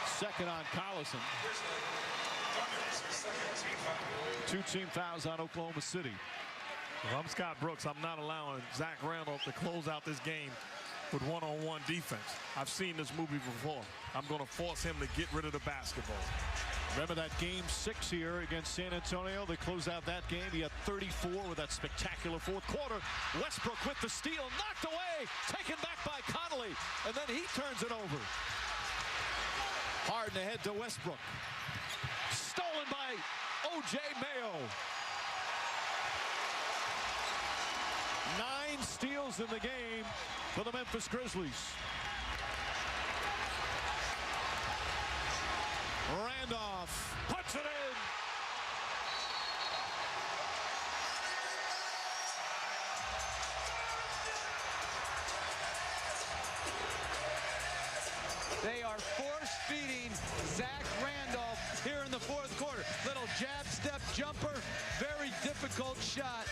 Second on Collison. 2 team fouls on Oklahoma City. If I'm Scott Brooks, I'm not allowing Zach Randolph to close out this game with one-on-one defense. I've seen this movie before. I'm going to force him to get rid of the basketball. Remember that game 6 here against San Antonio? They closed out that game. He had 34 with that spectacular fourth quarter. Westbrook with the steal, knocked away, taken back by Connolly, and then he turns it over. Harden ahead to Westbrook. Stolen by O.J. Mayo. 9 steals in the game for the Memphis Grizzlies. Randolph puts it in. They are force-feeding Zach Randolph here in the fourth quarter. Little jab step jumper, very difficult shot.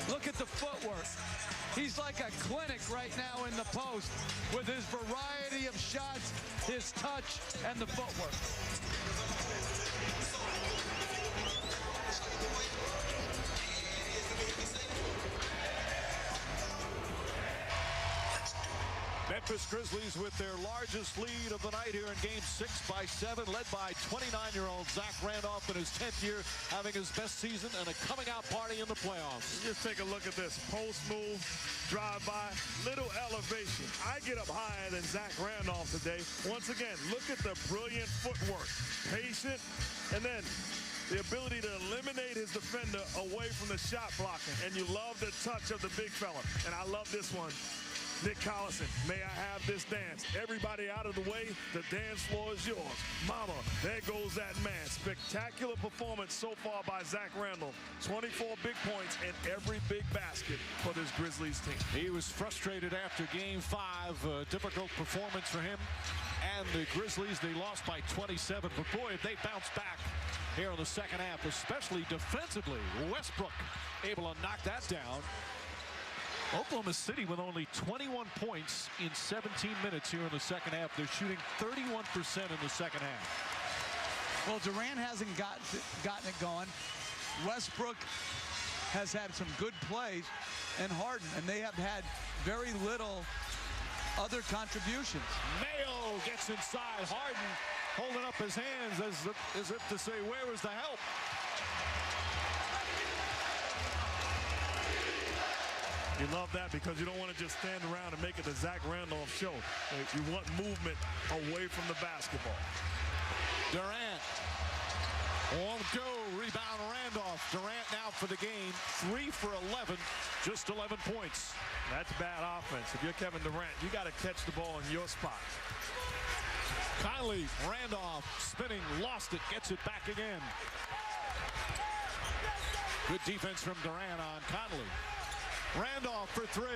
Look at the footwork. He's like a clinic right now in the post with his variety of shots, his touch, and the footwork. Memphis Grizzlies with their largest lead of the night here in Game 6 by 7, led by 29-year-old Zach Randolph in his 10th year, having his best season and a coming-out party in the playoffs. Just take a look at this. Post move, drive by, little elevation. I get up higher than Zach Randolph today. Once again, look at the brilliant footwork. Patient, and then the ability to eliminate his defender away from the shot blocking. And you love the touch of the big fella. And I love this one. Nick Collison, may I have this dance? Everybody out of the way, the dance floor is yours. Mama, there goes that man. Spectacular performance so far by Zach Randolph. 24 big points and every big basket for this Grizzlies team. He was frustrated after Game 5. Difficult performance for him and the Grizzlies. They lost by 27, but boy, if they bounce back here in the second half, especially defensively. Westbrook able to knock that down. Oklahoma City with only 21 points in 17 minutes here in the second half. They're shooting 31% in the second half. Well, Durant hasn't gotten it going. Westbrook has had some good plays, and Harden, and they have had very little other contributions. Mayo gets inside. Harden holding up his hands as if to say, where was the help? You love that because you don't want to just stand around and make it the Zach Randolph show. You want movement away from the basketball. Durant won't go. Rebound Randolph. Durant now for the game. 3 for 11. Just 11 points. That's bad offense. If you're Kevin Durant, you got to catch the ball in your spot. Kylie Randolph spinning, lost it, gets it back again. Good defense from Durant on Conley. Randolph for 3.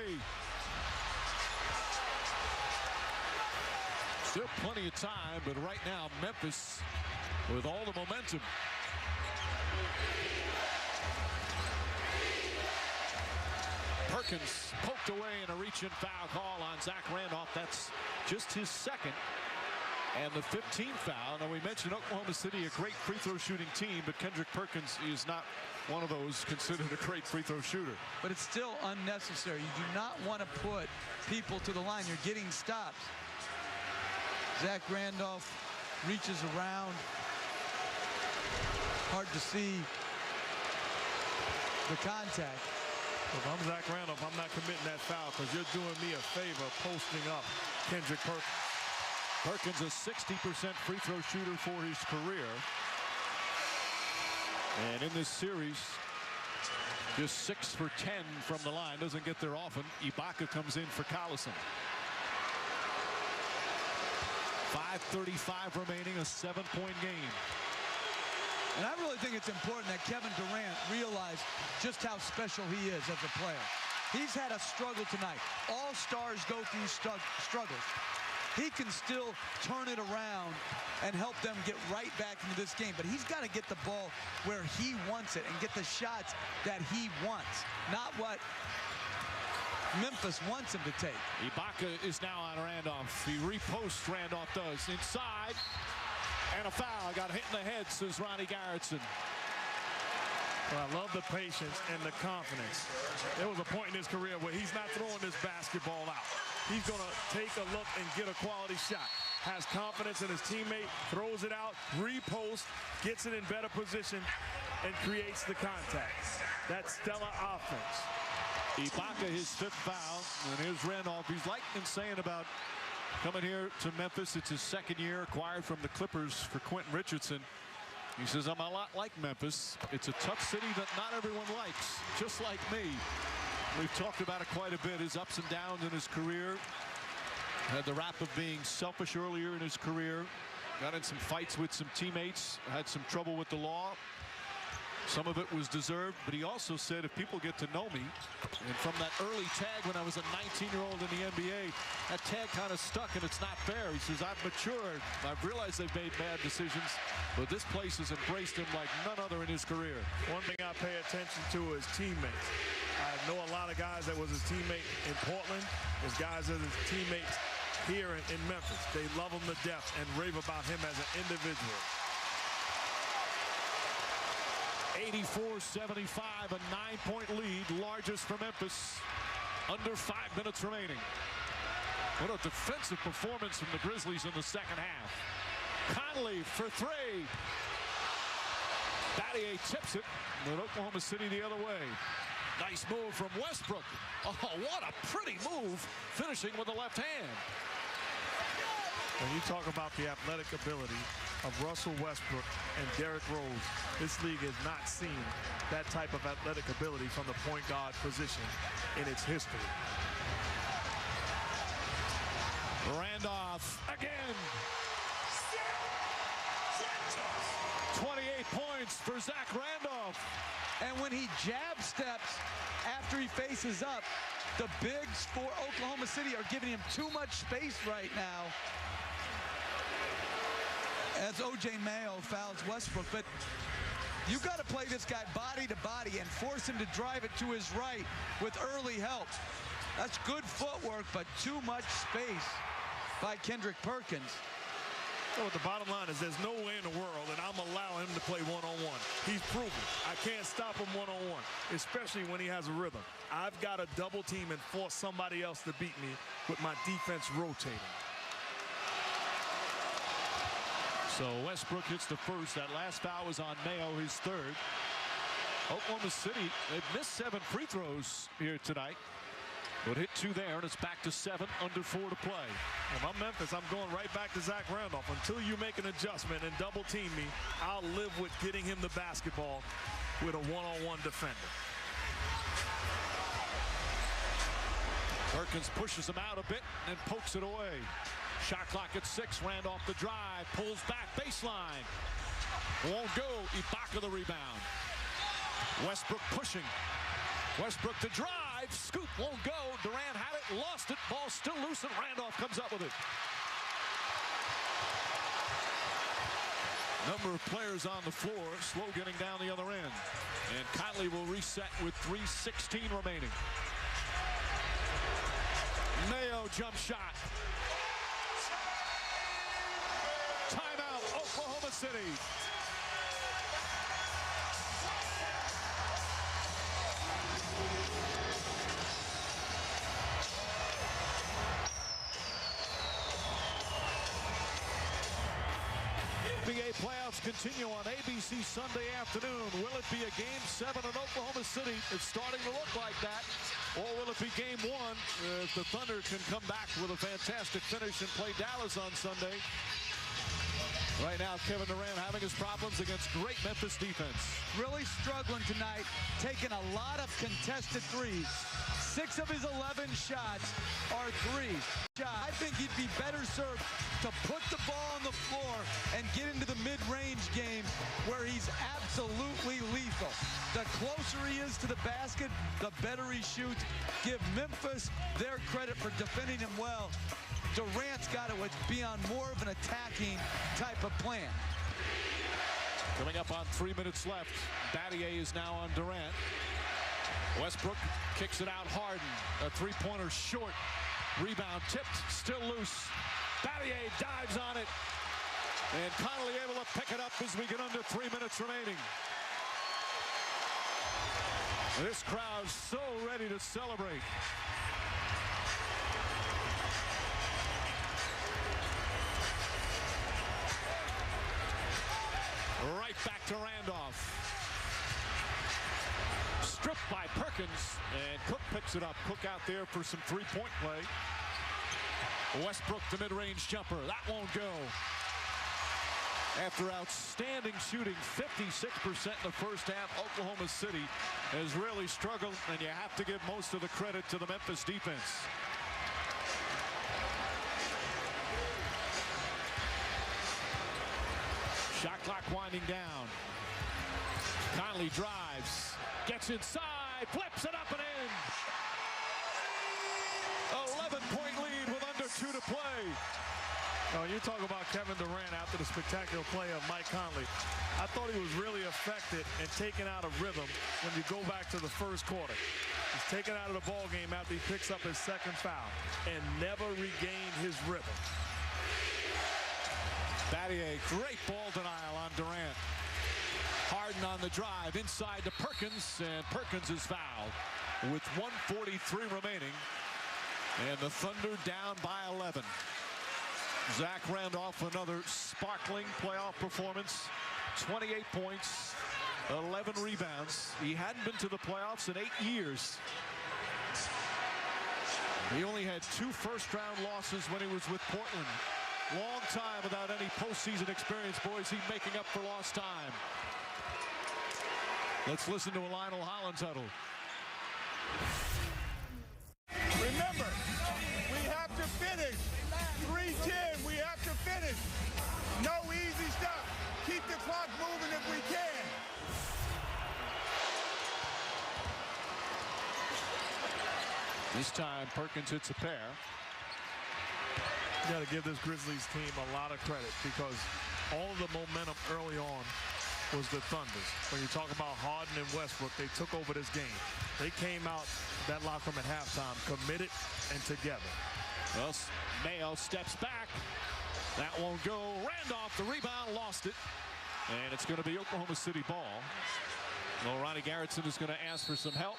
Still plenty of time, but right now Memphis with all the momentum. Perkins poked away in a reach-in foul call on Zach Randolph. That's just his second. And the 15th foul. Now, we mentioned Oklahoma City, a great free throw shooting team, but Kendrick Perkins is not one of those considered a great free throw shooter. But it's still unnecessary. You do not want to put people to the line. You're getting stops. Zach Randolph reaches around. Hard to see the contact. If I'm Zach Randolph, I'm not committing that foul because you're doing me a favor posting up Kendrick Perkins. Perkins a 60% free throw shooter for his career. And in this series, just 6 for 10 from the line. Doesn't get there often. Ibaka comes in for Collison. 5:35 remaining, a 7-point game. And I really think it's important that Kevin Durant realize just how special he is as a player. He's had a struggle tonight. All stars go through struggles. He can still turn it around and help them get right back into this game. But he's got to get the ball where he wants it and get the shots that he wants, not what Memphis wants him to take. Ibaka is now on Randolph. He reposts, Randolph does. Inside, and a foul. Got hit in the head, says Ronnie Garrettson. Well, I love the patience and the confidence. There was a point in his career where he's not throwing this basketball out. he's going to take a look and get a quality shot. Has confidence in his teammate, throws it out, reposts, gets it in better position, and creates the contact. That's stellar offense. Ibaka, his 5th foul, and here's Randolph. He's like in saying about coming here to Memphis. It's his 2nd year, acquired from the Clippers for Quentin Richardson. He says, I'm a lot like Memphis. It's a tough city that not everyone likes, just like me. We've talked about it quite a bit, his ups and downs in his career. Had the rap of being selfish earlier in his career. Got in some fights with some teammates. Had some trouble with the law. Some of it was deserved, but he also said, if people get to know me, and from that early tag when I was a 19-year-old in the NBA, that tag kind of stuck, and it's not fair. He says, I've matured. I've realized they've made bad decisions, but this place has embraced him like none other in his career. One thing I pay attention to is teammates. I know a lot of guys that was his teammate in Portland. There's guys that are his teammates here in Memphis. They love him to death and rave about him as an individual. 84-75, a 9-point lead, largest for Memphis. Under 5 minutes remaining. What a defensive performance from the Grizzlies in the 2nd half. Conley for 3. Battier tips it, but Oklahoma City the other way. Nice move from Westbrook. Oh, what a pretty move, finishing with the left hand. When you talk about the athletic ability of Russell Westbrook and Derrick Rose, this league has not seen that type of athletic ability from the point guard position in its history. Randolph again. 28 points for Zach Randolph. And when he jab steps after he faces up, the bigs for Oklahoma City are giving him too much space right now. As O.J. Mayo fouls Westbrook, but you got to play this guy body to body and force him to drive it to his right with early help. That's good footwork, but too much space by Kendrick Perkins. So the bottom line is there's no way in the world that I'm allowing him to play one-on-one. He's proven I can't stop him one-on-one, especially when he has a rhythm. I've got to double team and force somebody else to beat me with my defense rotating. So Westbrook hits the first. That last foul was on Mayo, his 3rd. Oklahoma City, they've missed 7 free throws here tonight. But hit 2 there, and it's back to 7, under 4 to play. If I'm Memphis, I'm going right back to Zach Randolph. Until you make an adjustment and double team me, I'll live with getting him the basketball with a one-on-one defender. Perkins pushes him out a bit and pokes it away. Shot clock at 6. Randolph the drive, pulls back, baseline. Won't go. Ibaka the rebound. Westbrook pushing. Westbrook to drive. Scoop won't go. Durant had it, lost it. Ball still loose, and Randolph comes up with it. Number of players on the floor, slow getting down the other end. And Conley will reset with 3:16 remaining. Mayo jump shot. Timeout, Oklahoma City. NBA playoffs continue on ABC Sunday afternoon. Will it be a Game 7 in Oklahoma City? It's starting to look like that. Or will it be Game 1 if the Thunder can come back with a fantastic finish and play Dallas on Sunday? Right now, Kevin Durant having his problems against great Memphis defense. Really struggling tonight, taking a lot of contested threes. 6 of his 11 shots are threes. I think he'd be better served to put the ball on the floor and get into the mid-range game where he's absolutely lethal. The closer he is to the basket, the better he shoots. Give Memphis their credit for defending him well. Durant's got to be on more of an attacking type of plan. Coming up on 3 minutes left. Battier is now on Durant. Westbrook kicks it out. Harden, a three-pointer short. Rebound tipped, still loose. Battier dives on it. And Conley able to pick it up as we get under 3 minutes remaining. This crowd's so ready to celebrate. back to Randolph. Stripped by Perkins, and Cook picks it up. Cook out there for some three-point play. Westbrook, the mid-range jumper. That won't go. After outstanding shooting, 56% in the first half, Oklahoma City has really struggled, and you have to give most of the credit to the Memphis defense. Shot clock winding down. Conley drives, gets inside, flips it up and in. 11-point lead with under 2 to play. Oh, you talk about Kevin Durant after the spectacular play of Mike Conley. I thought he was really affected and taken out of rhythm when you go back to the first quarter. He's taken out of the ball game after he picks up his second foul and never regained his rhythm. Battier, great ball denial on Durant. Harden on the drive inside to Perkins, and Perkins is fouled with 1:43 remaining, and the Thunder down by 11. Zach Randolph, another sparkling playoff performance. 28 points, 11 rebounds. He hadn't been to the playoffs in 8 years. He only had 2 first-round losses when he was with Portland. Long time without any postseason experience, boys. He's making up for lost time. Let's listen to a Lionel Hollins huddle. Remember, we have to finish. 3-10, we have to finish. No easy stuff. Keep the clock moving if we can. This time, Perkins hits a pair. You got to give this Grizzlies team a lot of credit because all the momentum early on was the Thunder's. When you talk about Harden and Westbrook, they took over this game. They came out that locker room at halftime committed and together. Well, Mayo steps back. That won't go. Randolph, the rebound, lost it. And it's going to be Oklahoma City ball. Well, Ronnie Garrettson is going to ask for some help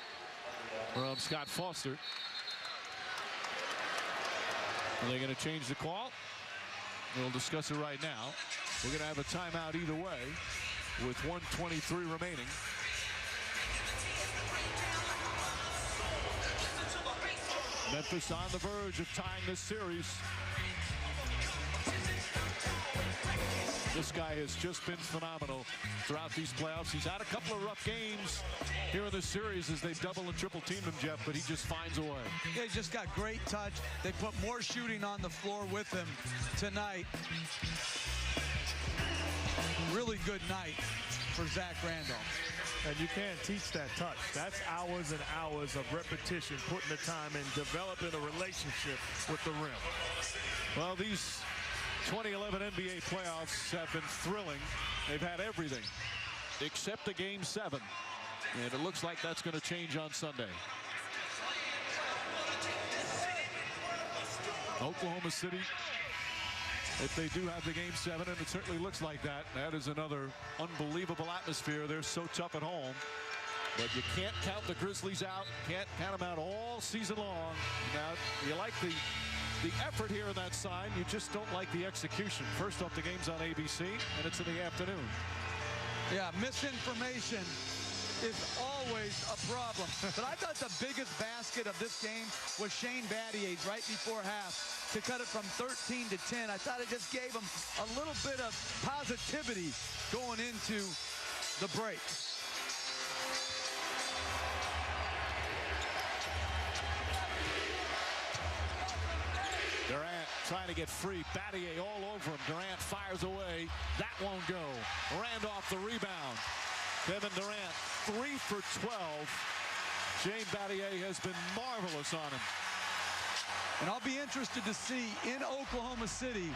from Scott Foster. Are they going to change the call? We'll discuss it right now. We're going to have a timeout either way with 1:23 remaining. Memphis on the verge of tying this series. This guy has just been phenomenal throughout these playoffs. He's had a couple of rough games here in this series as they've double and triple teamed him, Jeff, but he just finds a way. Yeah, he just got great touch. They put more shooting on the floor with him tonight. Really good night for Zach Randolph. And you can't teach that touch. That's hours and hours of repetition, putting the time in, developing a relationship with the rim. Well, these 2011 NBA playoffs have been thrilling. They've had everything except a Game 7. And it looks like that's going to change on Sunday. Oklahoma City, if they do have the Game 7, and it certainly looks like that, that is another unbelievable atmosphere. They're so tough at home. But you can't count the Grizzlies out. Can't count them out all season long. Now, you like the effort here in that sign. You just don't like the execution. First off, the game's on ABC, and it's in the afternoon. Yeah, misinformation is always a problem. But I thought the biggest basket of this game was Shane Battier's right before half to cut it from 13 to 10. I thought it just gave him a little bit of positivity going into the break. Durant trying to get free. Battier all over him. Durant fires away. That won't go. Randolph the rebound. Kevin Durant 3 for 12. Shane Battier has been marvelous on him. And I'll be interested to see in Oklahoma City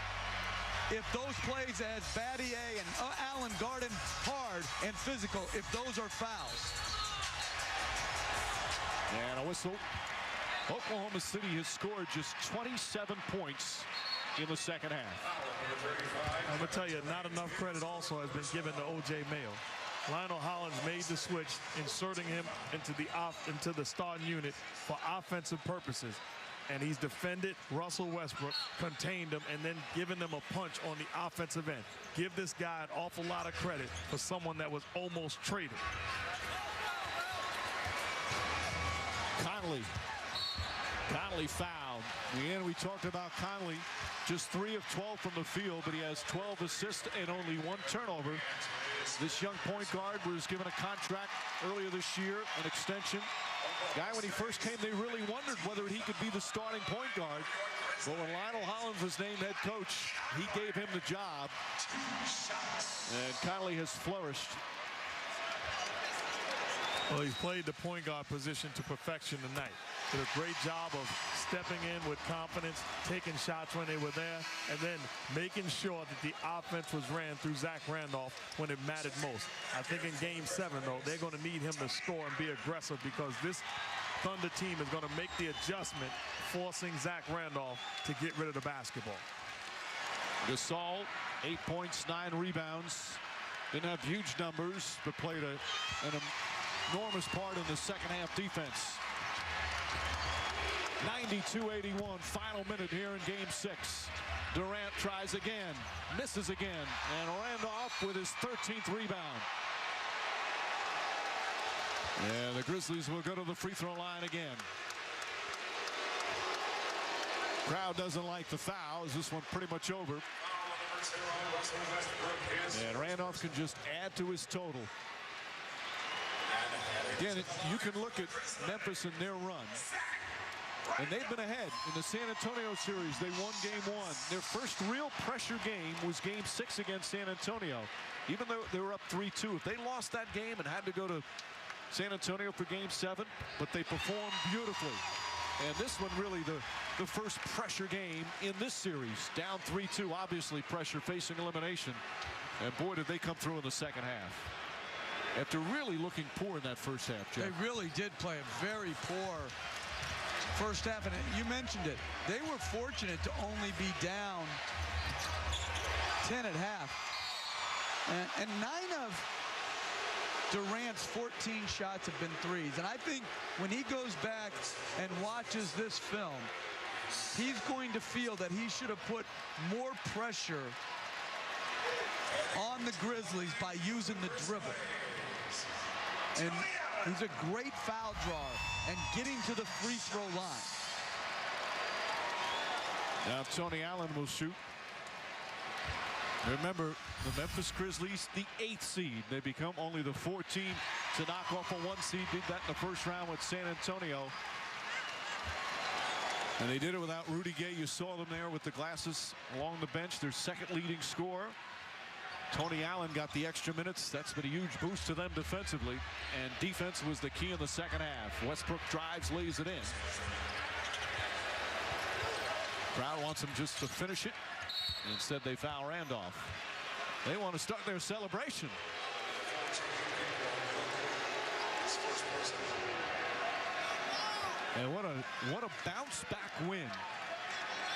if those plays as Battier and Allen guard him hard and physical, if those are fouls. And a whistle. Oklahoma City has scored just 27 points in the second half. I'm going to tell you, not enough credit also has been given to O.J. Mayo. Lionel Hollins made the switch, inserting him into the starting unit for offensive purposes. and he's defended Russell Westbrook, contained him, and then given them a punch on the offensive end. Give this guy an awful lot of credit for someone that was almost traded. Conley fouled. Again, we talked about Conley, just 3 of 12 from the field, but he has 12 assists and only 1 turnover. This young point guard was given a contract earlier this year, an extension. Guy, when he first came, they really wondered whether he could be the starting point guard. But when Lionel Hollins was named head coach, he gave him the job. And Conley has flourished. Well, he's played the point guard position to perfection tonight. Did a great job of stepping in with confidence, taking shots when they were there, and then making sure that the offense was ran through Zach Randolph when it mattered most. I think in Game 7, though, they're going to need him to score and be aggressive because this Thunder team is going to make the adjustment, forcing Zach Randolph to get rid of the basketball. Gasol, 8 points, 9 rebounds. Didn't have huge numbers, but played an enormous part in the second half defense. 92-81, final minute here in Game 6. Durant tries again, misses again, and Randolph with his 13th rebound. And the Grizzlies will go to the free throw line again. Crowd doesn't like the foul. Is this one pretty much over? And Randolph can just add to his total. Again, you can look at Memphis in their run. And they've been ahead in the San Antonio series. They won Game 1. Their first real pressure game was Game 6 against San Antonio. Even though they were up 3-2, if they lost that game and had to go to San Antonio for Game 7, but they performed beautifully. And this one really the first pressure game in this series. Down 3-2, obviously pressure, facing elimination. And boy, did they come through in the second half. After really looking poor in that first half, Jeff. They really did play a very poor first half, and you mentioned it. They were fortunate to only be down 10 at half. And 9 of Durant's 14 shots have been threes. And I think when he goes back and watches this film, he's going to feel that he should have put more pressure on the Grizzlies by using the dribble. And he's a great foul drawer and getting to the free throw line. Now Tony Allen will shoot. Remember, the Memphis Grizzlies, the 8th seed. They become only the 4th team to knock off a 1 seed. Did that in the first round with San Antonio. And they did it without Rudy Gay. You saw them there with the glasses along the bench. Their second leading scorer. Tony Allen got the extra minutes. That's been a huge boost to them defensively. And defense was the key in the second half. Westbrook drives, lays it in. Crowd wants him just to finish it. Instead, they foul Randolph. They want to start their celebration. And what a bounce back win.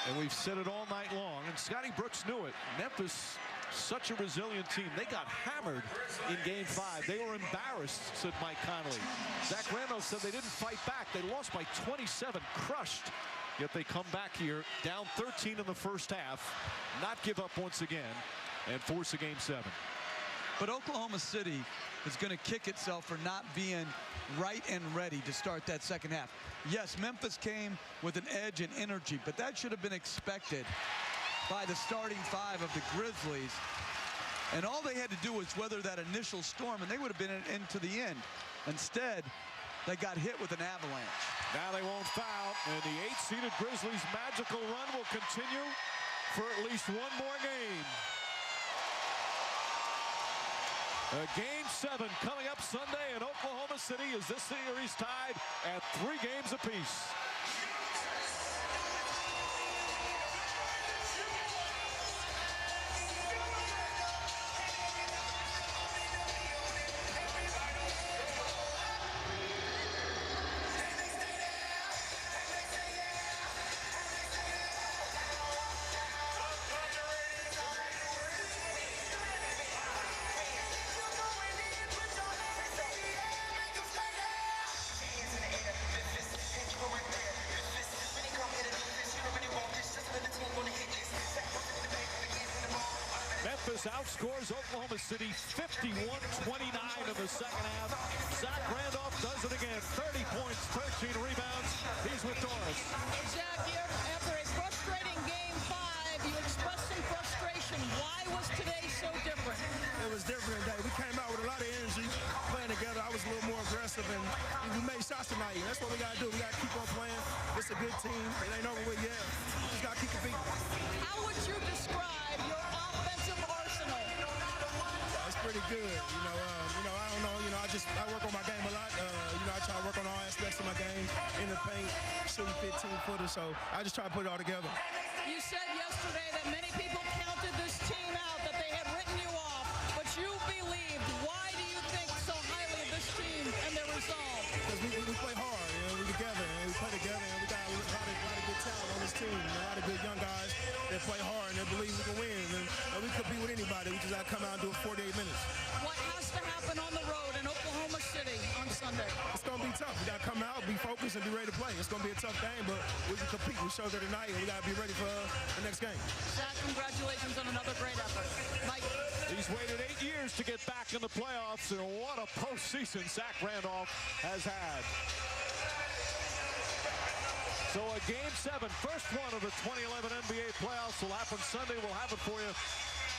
And we've said it all night long. And Scotty Brooks knew it. Memphis, such a resilient team. They got hammered in Game 5. They were embarrassed, said Mike Conley. Zach Randolph said they didn't fight back. They lost by 27, crushed. Yet they come back here, down 13 in the first half, not give up once again, and force a Game 7. But Oklahoma City is going to kick itself for not being right and ready to start that second half. Yes, Memphis came with an edge and energy, but that should have been expected by the starting 5 of the Grizzlies. And all they had to do was weather that initial storm, and they would have been into the end. Instead, they got hit with an avalanche. Now they won't foul, and the 8th-seeded Grizzlies' magical run will continue for at least one more game. Game 7 coming up Sunday in Oklahoma City as this series tied at 3 games apiece. Hands in the air, Memphis, take you right there. Memphis outscores Oklahoma City 51-29 in the second half. Zach Randolph does it again. 30 points, 13 rebounds. He's with Doris. Zach, after a frustrating game 5, you expressed some frustration. Why was today so different? It was different today. We came out with a lot of energy, playing together. I was a little more aggressive, and we made shots tonight. And that's what we got to do. We got to keep on playing. It's a good team. It ain't over with yet. We just got to keep the beat. How would you describe your offensive arsenal? It's pretty good. I don't know. I work on my game a lot. I try to work on all aspects of my game in the paint, shooting 15-footers. So I just try to put it all together. You said yesterday that many people counted this team out, that they had written you off, but you believed. Why do you think so highly of this team and their resolve? Because we play hard. We're together, and we play together, and we got a lot of good talent on this team. A lot of good young guys that play hard and they believe we can win. And we compete with anybody. We just got to come out and do it 48 minutes. What has to happen on the road in Oklahoma City on Sunday? It's going to be tough. We got to come out, be focused, and be ready to play. It's going to be a tough game, but we can compete. We showed that tonight, and we got to be ready for the next game. Zach, congratulations on another great effort. Mike. He's waited 8 years to get back in the playoffs, and what a postseason Zach Randolph has had. So a Game 7, first one of the 2011 NBA playoffs will happen Sunday. We'll have it for you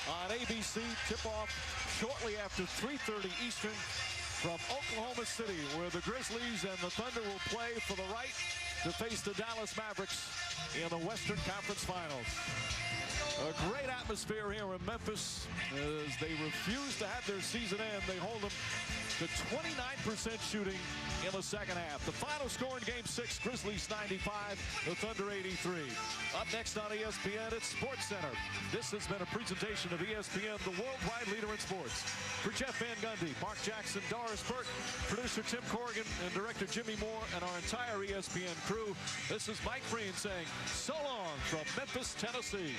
on ABC. Tip-off shortly after 3:30 Eastern from Oklahoma City, where the Grizzlies and the Thunder will play for the right to face the Dallas Mavericks in the Western Conference Finals. A great atmosphere here in Memphis as they refuse to have their season end. They hold them to 29% shooting in the second half. The final score in Game 6, Grizzlies 95, the Thunder 83. Up next on ESPN, it's Sports Center. This has been a presentation of ESPN, the worldwide leader in sports. For Jeff Van Gundy, Mark Jackson, Doris Burke, producer Tim Corrigan, and director Jimmy Moore, and our entire ESPN crew, this is Mike Breen saying so long from Memphis, Tennessee.